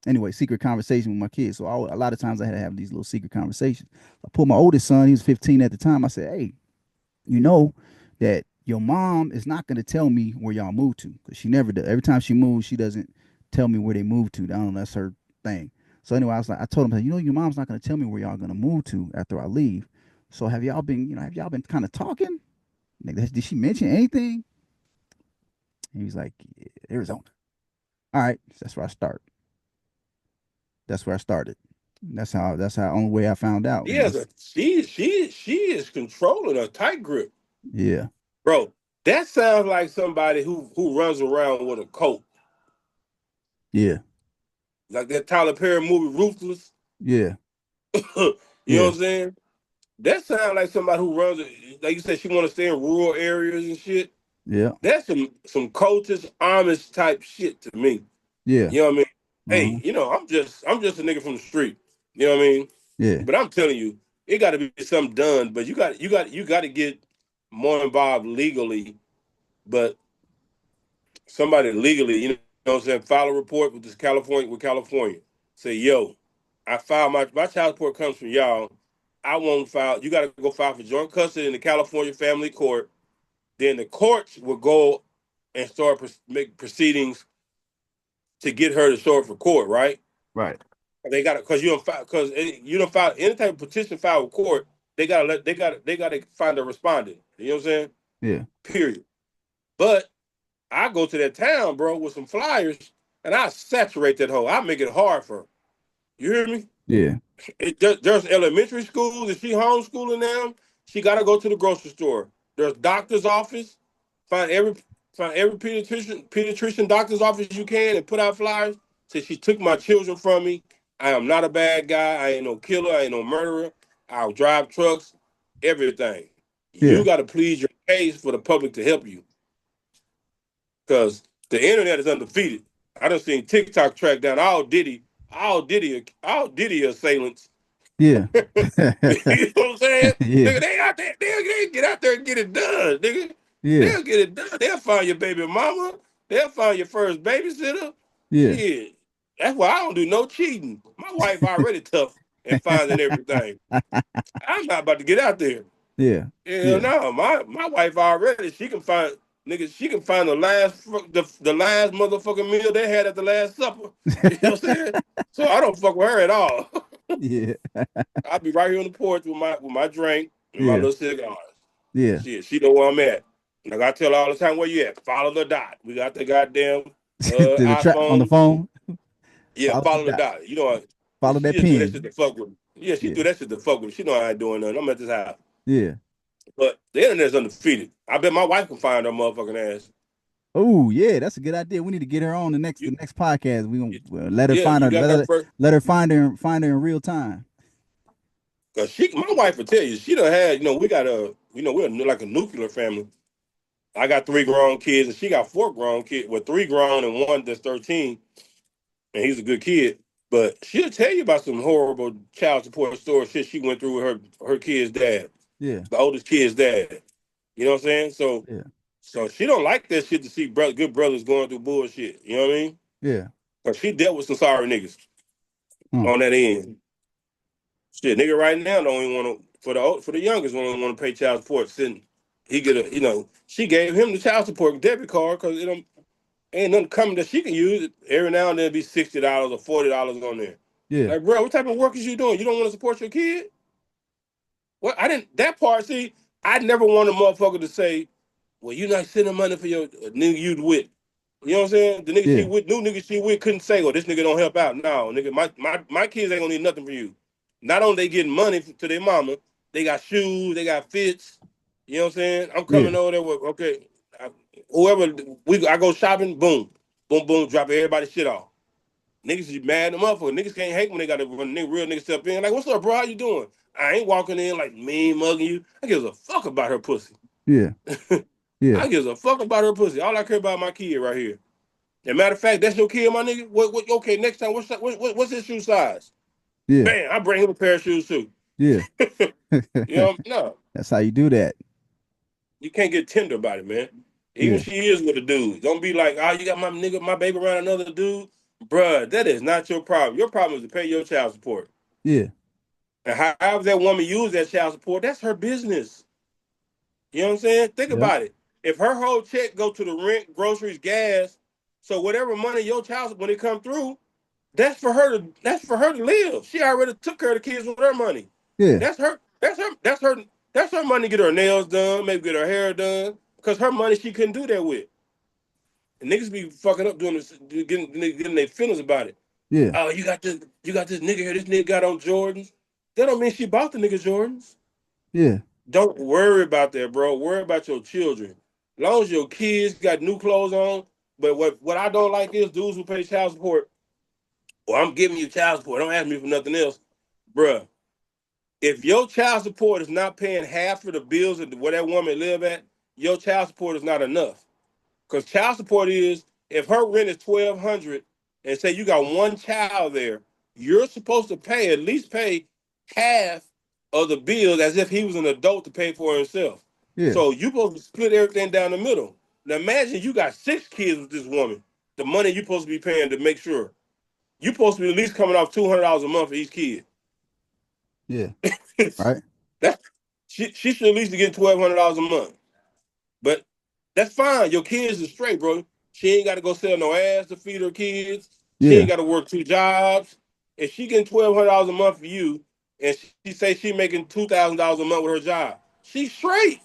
anyway secret conversation with my kids. So a lot of times I had to have these little secret conversations. I pulled my oldest son. He was 15 at the time. I said, "Hey, you know that your mom is not going to tell me where y'all moved to because she never does. Every time she moves, she doesn't tell me where they moved to. I don't know. That's her thing." So anyway, I told him, your mom's not going to tell me where y'all going to move to after I leave. So have y'all been kind of talking? Like, did she mention anything? And he was like, yeah, Arizona. All right, that's where I start. That's where I started. That's how only way I found out. She has a she is controlling a tight grip, Yeah, bro. That sounds like somebody who runs around with a coat, yeah, like that Tyler Perry movie Ruthless. yeah, You know yeah, what I'm saying? That sounds like somebody who runs, like you said, she want to stay in rural areas and shit. yeah, That's some cultist Amish type shit to me. yeah, You know what I mean? uh-huh, Hey, I'm just a nigga from the street. You know what I mean? yeah, But I'm telling you, it got to be something done. But you got to get more involved legally. But somebody legally, what I'm saying, file a report with California. Say, yo, I filed my child support comes from y'all. I won't file. You got to go file for joint custody in the California Family Court. Then the courts will go and start make proceedings to get her to show up for court, right? right, They got to because you don't file any type of petition filed with court. They got to find a respondent. You know what I'm saying? yeah, Period. But I go to that town, bro, with some flyers, and I saturate that hole. I make it hard for her. You hear me? yeah, There's elementary schools. If she homeschooling them, she got to go to the grocery store. There's doctor's office. Find every find every pediatrician doctor's office you can and put out flyers. Say she took my children from me. I am not a bad guy. I ain't no killer. I ain't no murderer. I'll drive trucks. Everything. You yeah, got to plead your case for the public to help you because the internet is undefeated. I done seen TikTok track down all Diddy assailants. yeah, You know what I'm saying? yeah, Nigga, they out there, they get out there and get it done, nigga. yeah, They'll get it done. They'll find your baby mama. They'll find your first babysitter. yeah, Shit. That's why I don't do no cheating. My wife already tough and finding everything. I'm not about to get out there. yeah, Yeah, yeah, no, my wife already, she can find nigga, she can find the last motherfucking meal they had at the last supper. You know what I'm saying? So I don't fuck with her at all. yeah, I'll be right here on the porch with my drink and my yeah, little cigars. yeah. Shit, she know where I'm at. Like I tell her all the time, where you at? Follow the dot. We got the goddamn To the trap on the iPhone. phone. Yeah, Follow the follow the dot. dot. You know, Follow she that just do that shit pin. to fuck with me. Yeah, she Yeah, do that shit to fuck with me. She know I ain't doing nothing. I'm at this house. yeah. But the internet's undefeated. I bet my wife can find her motherfucking ass. Oh, yeah, that's a good idea. We need to get her on the You, next podcast. We gonna you, let her yeah, find you her. got her first. Let her find her in real time. Cause my wife will tell you, she done had, we got we're like a nuclear family. I got three grown kids, and she got four grown kids. Well, three grown and one that's 13, and he's a good kid. But she'll tell you about some horrible child support story shit she went through with her kid's dad, Yeah, the oldest kid's dad. You know what I'm saying? yeah, So she don't like that shit to see good brothers going through bullshit. You know what I mean? yeah. Cause she dealt with some sorry niggas Huh. on that end. Shit, nigga, right now don't even want to for the youngest don't even want to pay child support. Sitting, he get she gave him the child support debit card because it don't ain't nothing coming that she can use. Every now and then be $60 or $40 on there. Yeah, Like, bro, what type of work is you doing? You don't want to support your kid? Well, I didn't that part. See, I never want a motherfucker to say, "Well, you not sending money for your nigga you with." You know what I'm saying? The nigga she yeah, with, new nigga she with, couldn't say, "Well, this nigga don't help out." No, nigga, my kids ain't gonna need nothing from you. Not only they getting money to their mama, they got shoes, they got fits. You know what I'm saying? I'm Yeah. coming over there with okay, I, whoever I go shopping, boom, boom, boom, drop everybody's shit off. Niggas is mad at the motherfucker. Niggas can't hate when they got a real nigga step in. Like, what's up, bro? How you doing? I ain't walking in like mean mugging you. I gives a fuck about her pussy. Yeah. Yeah. I gives a fuck about her pussy. All I care about my kid right here. And matter of fact, that's your kid, my nigga. What okay, next time, what's his shoe size? Yeah. Bam, I bring him a pair of shoes too. Yeah. You know, no, That's how you do that. you can't get tender about it, man. Even Yeah. if she is with a dude. Don't be like, oh, you got my nigga, my baby around another dude. Bruh, that is not your problem. Your problem is to pay your child support. Yeah. And however that woman use that child support, that's her business. You know what I'm saying? Think Yep. about it. If her whole check go to the rent, groceries, gas, so whatever money your child when it come through, that's for her to live. She already took care of the kids with her money. Yeah. That's her money to get her nails done, maybe get her hair done. Cause her money she couldn't do that with. And niggas be fucking up doing this, getting their feelings about it. Yeah. Oh, you got this nigga here. This nigga got on Jordans. That don't mean she bought the nigga Jordans. Yeah. Don't worry about that, bro. Worry about your children. As long as your kids got new clothes on. But what I don't like is dudes who pay child support. Well, I'm giving you child support. Don't ask me for nothing else, bruh. If your child support is not paying half of the bills of where that woman live at, your child support is not enough. Because child support is if her rent is 1,200 and say you got one child there, you're supposed to at least pay half of the bills as if he was an adult to pay for himself. Yeah. So you supposed to split everything down the middle. Now imagine you got 6 kids with this woman. The money you're supposed to be paying to make sure you're supposed to be at least coming off $200 a month for each kid. Yeah. Right. That's she should at least be getting $1,200 a month. But that's fine. Your kids are straight, bro. She ain't got to go sell no ass to feed her kids. She Yeah. ain't got to work 2 jobs. If she getting $1,200 a month for you, and she say she making $2,000 a month with her job, she's straight.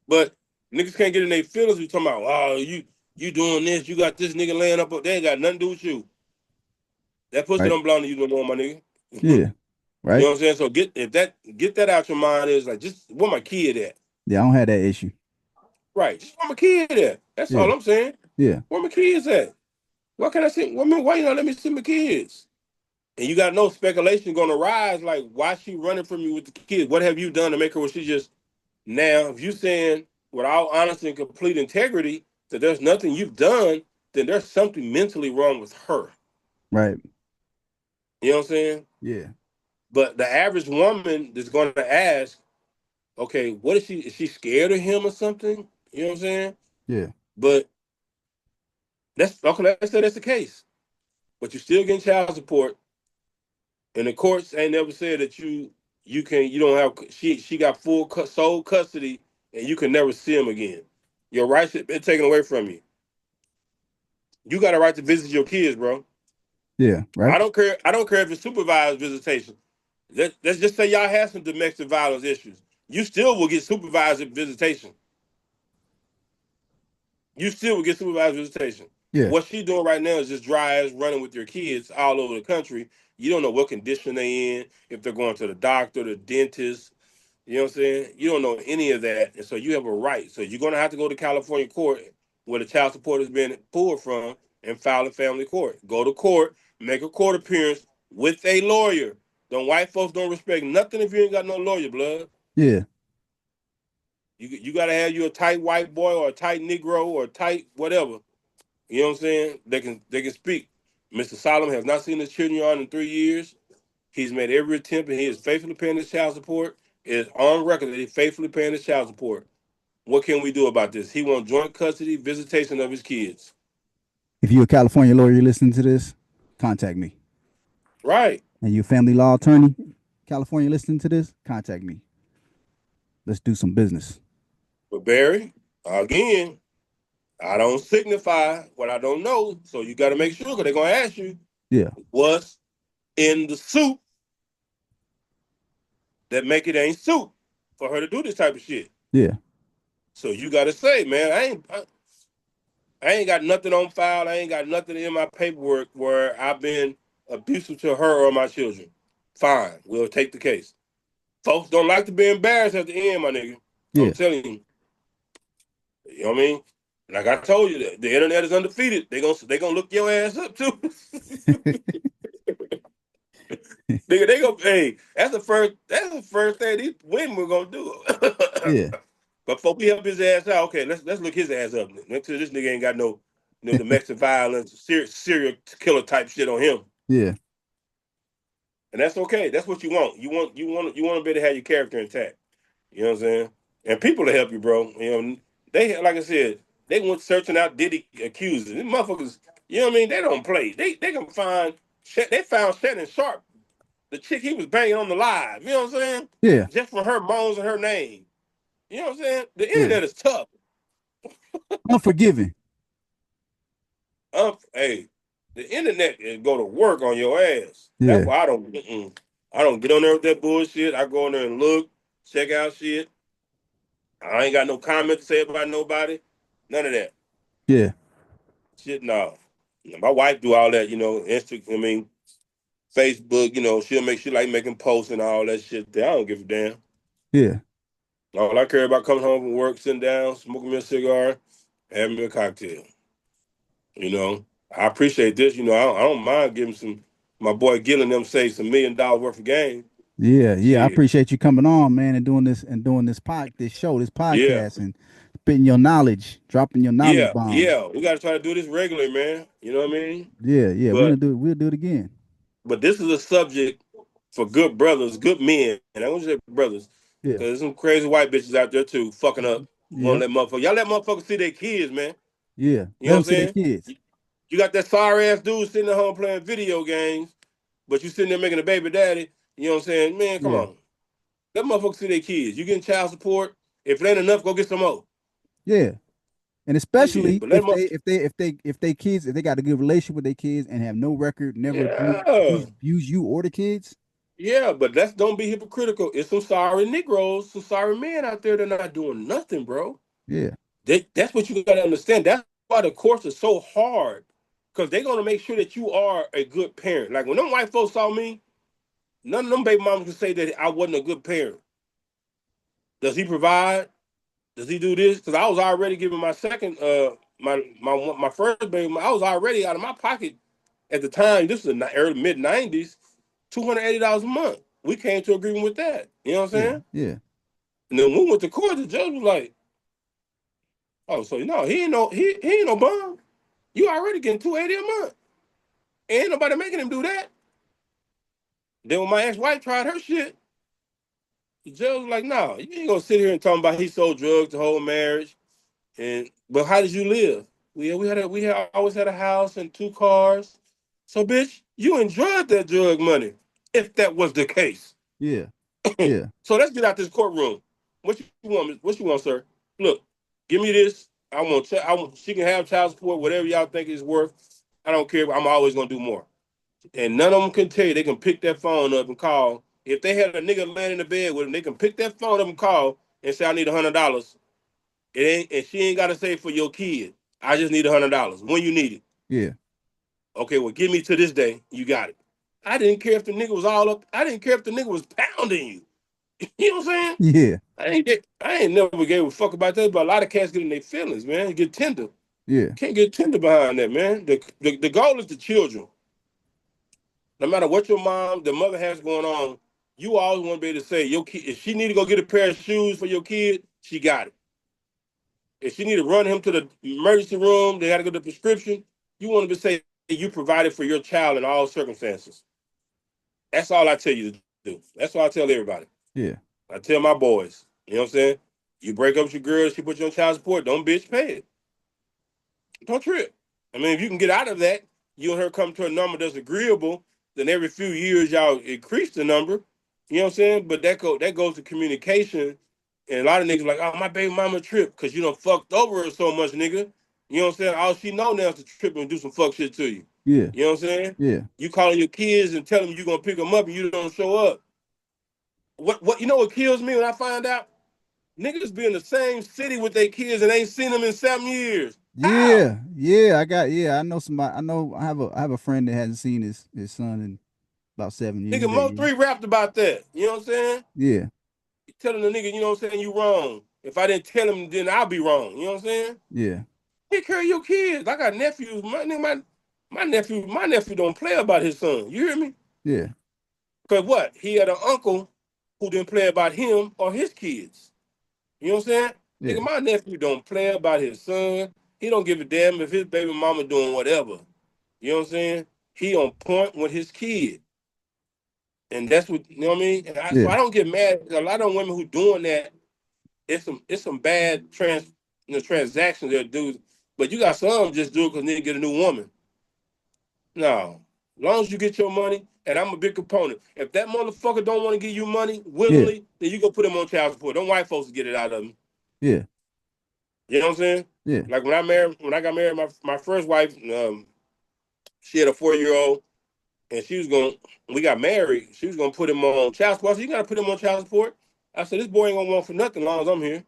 But niggas can't get in their feelings. We talking about, oh, you doing this? You got this nigga laying up. They ain't got nothing to do with you. That pussy Right. don't belong to you no more, my nigga. Yeah. You know Right. what I'm saying? So get that out your mind is like just where my kid at. Yeah. I don't have that issue. Right. Just where my kid at. That's Yeah. all I'm saying. Yeah. Where my kids at? Why can't I see women? Why you not let me see my kids? And you got no speculation gonna rise like why she running from you with the kids? What have you done to make her where she just now if you saying with all honesty and complete integrity that there's nothing you've done, then there's something mentally wrong with her. Right. You know what I'm saying? Yeah. But the average woman is gonna ask, okay, what is she scared of him or something? You know what I'm saying? Yeah. But that's okay, let's say that's the case. But you're still getting child support, and the courts ain't never said that you don't have she got full sole custody, and you can never see him again. Your rights have been taken away from you. You got a right to visit your kids, bro. Yeah. I Right. don't care. I don't care if it's supervised visitation. Let's just say y'all have some domestic violence issues. You still will get supervised visitation. You still will get supervised visitation. Yeah. What she's doing right now is just dry ass running with your kids all over the country. You don't know what condition they in, if they're going to the doctor, the dentist. You know what I'm saying? You don't know any of that, and so you have a right. So you're gonna have to go to California court where the child support has been pulled from and file a family court. Go to court, make a court appearance with a lawyer. Don't white folks don't respect nothing if you ain't got no lawyer, blood. Yeah. You gotta have you a tight white boy or a tight Negro or a tight whatever. You know what I'm saying? They can speak. Mr. Solomon has not seen his children in 3 years. He's made every attempt and he is faithfully paying his child support. It is on record that he's faithfully paying his child support. What can we do about this? He wants joint custody, visitation of his kids. If you're a California lawyer listening to this, contact me. Right. And you a family law attorney, California listening to this, contact me. Let's do some business. But Barry, again, I don't signify what I don't know. So you got to make sure because they're going to ask you Yeah. what's in the soup that make it ain't soup for her to do this type of shit. Yeah. So you got to say, man, I ain't got nothing on file. I ain't got nothing in my paperwork where I've been abusive to her or my children. Fine, we'll take the case. Folks don't like to be embarrassed at the end, my nigga. I'm Yeah. telling you. You know what I mean? Like I told you, the internet is undefeated. They gonna look your ass up too. They go, hey, that's the first thing these women were gonna do. Yeah. But before we help his ass out, okay, let's look his ass up. Make sure this nigga ain't got no domestic violence, serial killer type shit on him. Yeah. And that's okay. That's what you want. You want to be able to have your character intact. You know what I'm saying? And people to help you, bro. You know, they like I said, they went searching out Diddy accusers. These motherfuckers, you know what I mean? They don't play. They can find. They found Shannon Sharp, the chick he was banging on the live. You know what I'm saying? Yeah. Just for her bones and her name. You know what I'm saying? The Yeah. internet is tough. Unforgiving. Hey, the internet is go to work on your ass. That's Yeah. why I don't. I don't get on there with that bullshit. I go in there and look, check out shit. I ain't got no comment to say about nobody. None of that. Yeah. Shit, no. My wife do all that, I mean, Facebook, she like making posts and all that shit there. I don't give a damn. Yeah. All I care about coming home from work, sitting down, smoking me a cigar, having me a cocktail. You know, I appreciate this. I don't mind giving my boy Gillen them say some $1 million worth of game. Yeah. Yeah. I Shit. appreciate you coming on, man, and doing this show, this Yeah. podcast, and spitting your knowledge, dropping your knowledge Yeah. bombs. Yeah. We got to try to do this regularly, man. You know what I mean? Yeah. Yeah. We're gonna But do it. We'll do it again. But this is a subject for good brothers, good men, and I want to say brothers, Yeah. because there's some crazy white bitches out there too, fucking up. Want Yeah. to let motherfuckers? Y'all let motherfuckers see their kids, man. Yeah. You Let know them what I'm see their saying? kids. You got that sorry ass dude sitting at home playing video games, but you sitting there making a baby daddy. You know what I'm saying? Man, come Yeah. on. Let motherfuckers see their kids. You getting child support? If it ain't enough, go get some more. Yeah. And Shit, especially but let them. if they kids, if they got a good relationship with their kids and have no record, never Yeah, abuse you or the kids. yeah, but let's don't be hypocritical. It's some sorry Negroes, some sorry men out there that are not doing nothing, bro. Yeah. That's what you got to understand. That's why the course is so hard, because they're gonna make sure that you are a good parent. Like when them white folks saw me, none of them baby mamas could say that I wasn't a good parent. Does he provide? Does he do this? Because I was already giving my second, my first baby. I was already out of my pocket at the time. This was in the early mid-90s, $280 a month. We came to agreement with that. You know what I'm Yeah. saying? Yeah. And then when we went to court, the judge was like, "Oh, so no, he ain't no bum. You already getting 280 a month. Ain't nobody making him do that." Then when my ex-wife tried her shit, the judge was like, "No, you ain't gonna sit here and talk about he sold drugs the whole marriage. And but how did you live? We had always had a house and 2 cars. So bitch, you enjoyed that drug money, if that was the case. Yeah. Yeah. So let's get out this courtroom. What you want? What you want, sir? Look, give me this. I want. I want. She can have child support, whatever y'all think it's worth. I don't care. I'm always gonna do more. And none of them can tell you. They can pick that phone up and call. If they had a nigga laying in the bed with them, they can pick that phone up and call and say, "I need $100." It ain't, and she ain't got to say for your kid. I just need $100 when you need it. Yeah. Okay, well, give me to this day. You got it. I didn't care if the nigga was all up. I didn't care if the nigga was pounding you. You know what I'm saying? Yeah. I ain't never gave a fuck about that. But a lot of cats get in their feelings, man. Get tender. Yeah. Can't get tender behind that, man. The goal is the children. No matter what your mom, the mother has going on, you always want to be able to say your kid. If she need to go get a pair of shoes for your kid, she got it. If she need to run him to the emergency room, they got to get the prescription. You want to say you provided for your child in all circumstances. That's all I tell you to do. That's what I tell everybody. Yeah. I tell my boys, you know what I'm saying? You break up with your girl, she put you on child support, don't bitch pay it. Don't trip. I mean, if you can get out of that, you and her come to a number that's agreeable, then every few years y'all increase the number. You know what I'm saying? But that goes to communication. And a lot of niggas like, oh, my baby mama trip because you done fucked over her so much, nigga. You know what I'm saying? All she know now is to trip and do some fuck shit to you. Yeah. You know what I'm saying? Yeah. You calling your kids and telling them you're gonna pick them up and you don't show up. What you know what kills me when I find out? Niggas be in the same city with their kids and ain't seen them in 7 years. How? Yeah. Yeah. I know somebody. I have a friend that hasn't seen his son in about 7 years. Nigga He's 8 Mo years. 3 rapped about that. You know what I'm saying? Yeah. telling the nigga, you know what I'm saying, you wrong. If I didn't tell him, then I'll be wrong. You know what I'm saying? Yeah. Take care of your kids. I got nephews. My nephew don't play about his son. You hear me? Yeah. Cause what? He had an uncle who didn't play about him or his kids. You know what I'm saying? Yeah. Nigga, my nephew don't play about his son. He don't give a damn if his baby mama doing whatever. You know what I'm saying? He on point with his kid. And that's what you know what I mean? So Yeah. I don't get mad. A lot of women who doing that, it's some bad transactions that do. But you got some just do it because they need to get a new woman. No. As long as you get your money, and I'm a big component. If that motherfucker don't want to give you money Yeah. willingly, then you go put him on child support. Don't white folks get it out of him. Yeah. You know what I'm saying? Yeah. Like when I got married, my first wife, she had a 4 year old, and we got married. She was gonna put him on child support. So you gotta put him on child support. I said, this boy ain't gonna want for nothing as long as I'm here.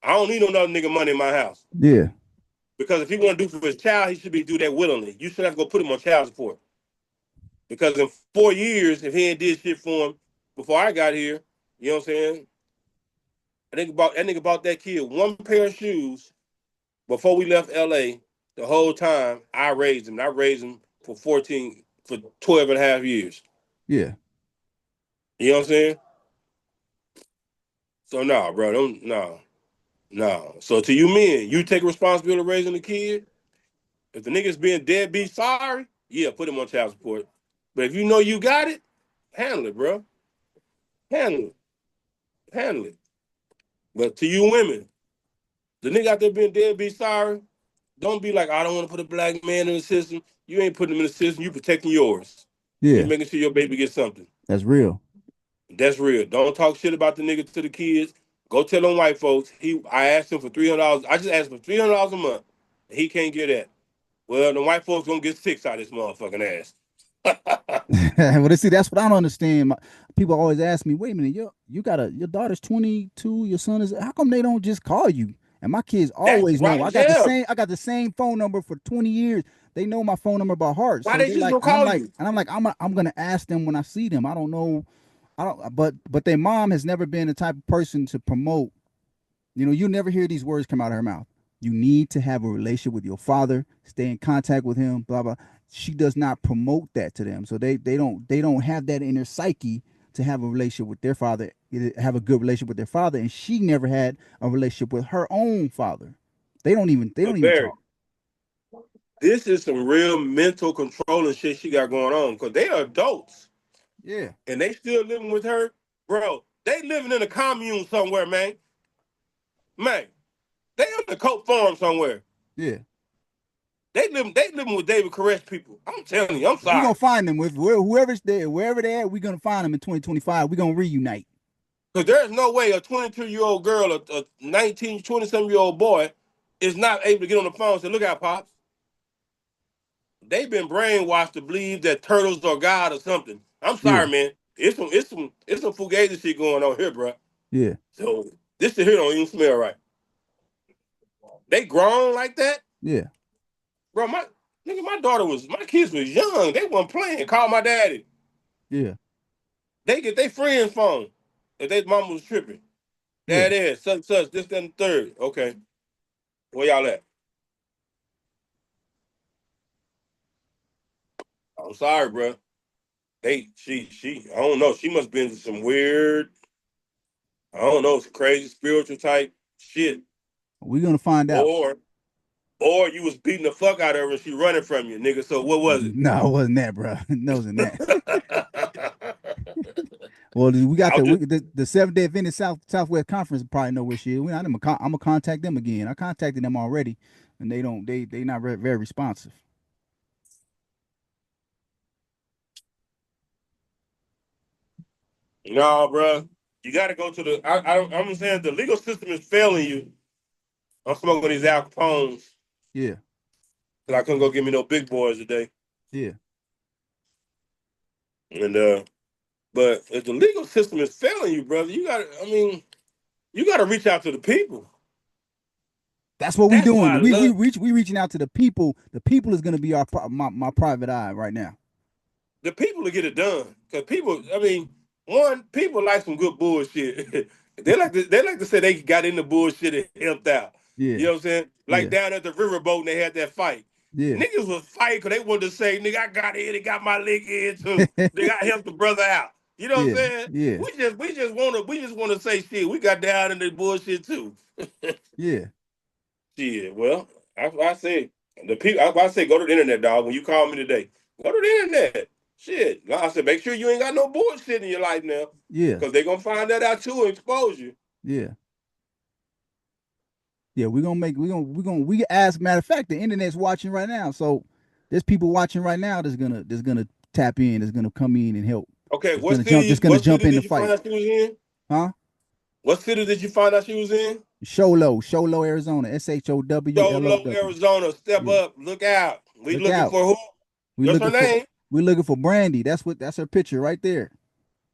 I don't need no other nigga money in my house. Yeah. Because if he want to do for his child, he should be do that willingly. You shouldn't have to go put him on child support. Because in 4 years, if he ain't did shit for him before I got here, you know what I'm saying? That nigga bought that kid one pair of shoes before we left LA. The whole time I raised him. I raised him for 12 and a half years. Yeah. You know what I'm saying? So no, bro, don't no. No. So to you men, you take responsibility of raising the kid. If the nigga's being deadbeat sorry, yeah, put him on child support. But if you know you got it, handle it, bro. Handle it. Handle it. But to you women, the nigga out there being deadbeat sorry, don't be like, I don't want to put a black man in the system. You ain't putting him in the system. You protecting yours. You Yeah. making sure your baby gets something. That's real. That's real. Don't talk shit about the nigga to the kids. Go tell them white folks. I asked him for $300. I just asked for $300 a month. He can't get that. Well, the white folks gonna get six out of this motherfucking ass. Well, see, that's what I don't understand. People always ask me, "Wait a minute, your daughter's 22, your son is. How come they don't just call you?" And my kids That's always know. right. Yeah. I got the same phone number for 20 years. They know my phone number by heart. Why So they they just like, gonna call you? and I'm like, I'm gonna ask them when I see them. I don't know. I don't. But their mom has never been the type of person to promote. You never hear these words come out of her mouth. You need to have a relationship with your father, stay in contact with him, blah blah. She does not promote that to them. So they don't have that in their psyche to have a relationship with their father, have a good relationship with their father, and she never had a relationship with her own father. They don't even Barry, talk. this is some real mental control and shit she got going on because they are adults Yeah, and they still living with her, bro. They living in a commune somewhere, man. Man, they on the Coke Farm somewhere. yeah. They living with David Koresh people. I'm telling you, I'm We're gonna sorry. find them with whoever's there, wherever they're at. We're gonna find them in 2025. We're gonna reunite. Because there's no way a 22-year-old girl, a 19, 20-some-year-old boy is not able to get on the phone and say, look out, Pops. They've been brainwashed to believe that turtles are God or something. I'm Yeah, sorry, man. It's some fugazi shit going on here, bro. yeah, So this shit here don't even smell right. They grown like that? yeah, Bro, my kids was young. They weren't playing. Call my daddy. yeah, They get their friend's phone if their mama was tripping. yeah. Dad is such, this, that, and the third. Okay. Where y'all at? I'm sorry, bro. I don't know. She must have been some weird, I don't know, some crazy spiritual type shit. We're gonna find out. Or or you was beating the fuck out of her and she running from you, nigga. So what was it? No, it wasn't that, bro. It wasn't that. Well, we got I'm just the 7th Day Adventist Southwest Conference probably know where she is. I'm gonna contact them again. I contacted them already, and they not very responsive. no, bro. You got to go to the. I'm saying the legal system is failing you. I'm smoking these Al Capones Yeah, because I couldn't go get me no big boys today. yeah. And but if the legal system is failing you, brother, you got. I mean, you got to reach out to the people. That's what we That's why doing. I love We reaching out to the people. The people is gonna be my private eye right now. the people to get it done. Because people, I mean, one, people like some good bullshit. They like to say they got in the bullshit and helped out. You Yeah, know what I'm saying? Like yeah, down at the riverboat and they had that fight. yeah, Niggas was fighting because they wanted to say, nigga, I got in and got my leg in too. Nigga, I helped the brother out. You know what I'm yeah, saying? yeah, We just wanna say shit. We got down in the bullshit too. yeah, Shit. Well, I say the people. I say go to the internet, dog. When you call me today, go to the internet. Shit. Like I said, make sure you ain't got no bullshit in your life now, yeah, because they gonna find that out too and expose you. yeah. Yeah, we ask. Matter of fact, the internet's watching right now. So there's people watching right now that's gonna tap in, that's gonna come in and help. Okay, That's gonna jump, that's gonna what jump city in the did you find fight. out she was in? Huh? What city did you find out she was in? Sholo, Arizona. SHOWLOW. Solo, Arizona. Step Yeah. up. Look out. We Look looking out. for who? We What's her looking for name? we looking for Brandy. That's her picture right there.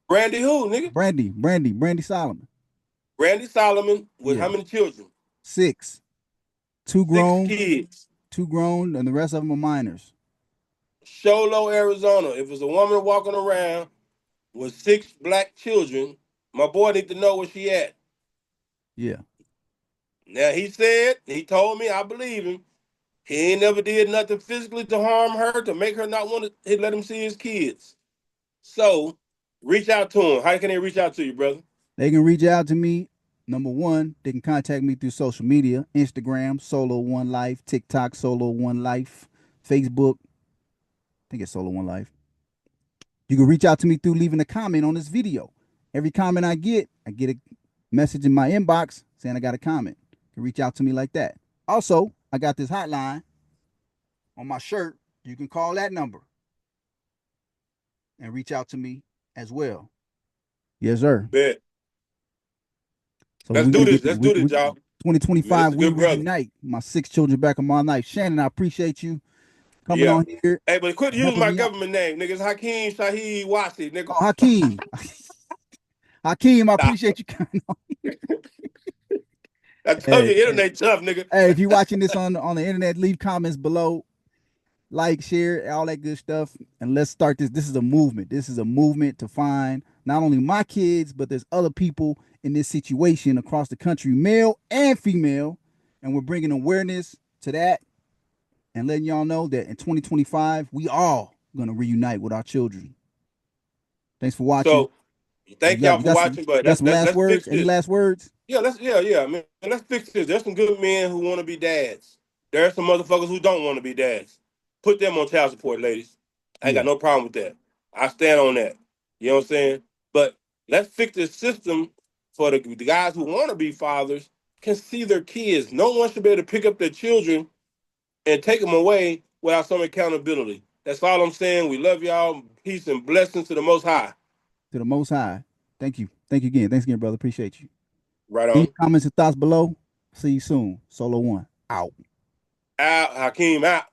Brandy who, nigga? Brandy Solomon. Brandy Solomon with how Yeah. many children? Six. Two Six grown, kids. two grown, and the rest of them are minors. Sholo, Arizona. If it's a woman walking around with six black children, my boy need to know where she at. Yeah. Now he told me, I believe him. He ain't never did nothing physically to harm her to make her not want to let him see his kids. So reach out to him. How can they reach out to you, brother? They can reach out to me. Number one, they can contact me through social media, Instagram, Solo One Life, TikTok, Solo One Life, Facebook, I think it's Solo One Life. You can reach out to me through leaving a comment on this video. Every comment I get a message in my inbox saying I got a comment. You can reach out to me like that. Also, I got this hotline on my shirt. You can call that number and reach out to me as well. Yes, sir. Bet. So Let's we're do gonna get this. Let's do this, y'all. Man, this 2025. is a We good brother. reunite. My six children back in my life. Shannon, I appreciate you coming Yeah. on here Hey, but quit and using helping my me out. government name, niggas. Hakeem Shaheed Wasi, nigga. Oh, Hakeem, Hakeem, I Stop. appreciate you coming on. I told Hey, you, hey, internet tough, nigga. hey, if you're watching this on the internet, leave comments below, like, share, all that good stuff, and let's start this. This is a movement. This is a movement to find not only my kids, but there's other people in this situation across the country, male and female, and we're bringing awareness to that and letting y'all know that in 2025 we all gonna reunite with our children. Thanks for watching. So thank y'all You for got some watching, but last let's words? fix Any this. last words? Yeah, man. Let's fix this. There's some good men who want to be dads. There are some motherfuckers who don't want to be dads. Put them on child support, ladies. I ain't got Yeah, no problem with that. I stand on that. You know what I'm saying? But let's fix this system for the guys who want to be fathers can see their kids. No one should be able to pick up their children and take them away without some accountability. That's all I'm saying. We love y'all. Peace and blessings to the Most High. to the Most High. Thank you. Thank you again. Thanks again, brother. Appreciate you. Right Leave on. comments and thoughts below. See you soon. Solo One out. Out. Hakeem out.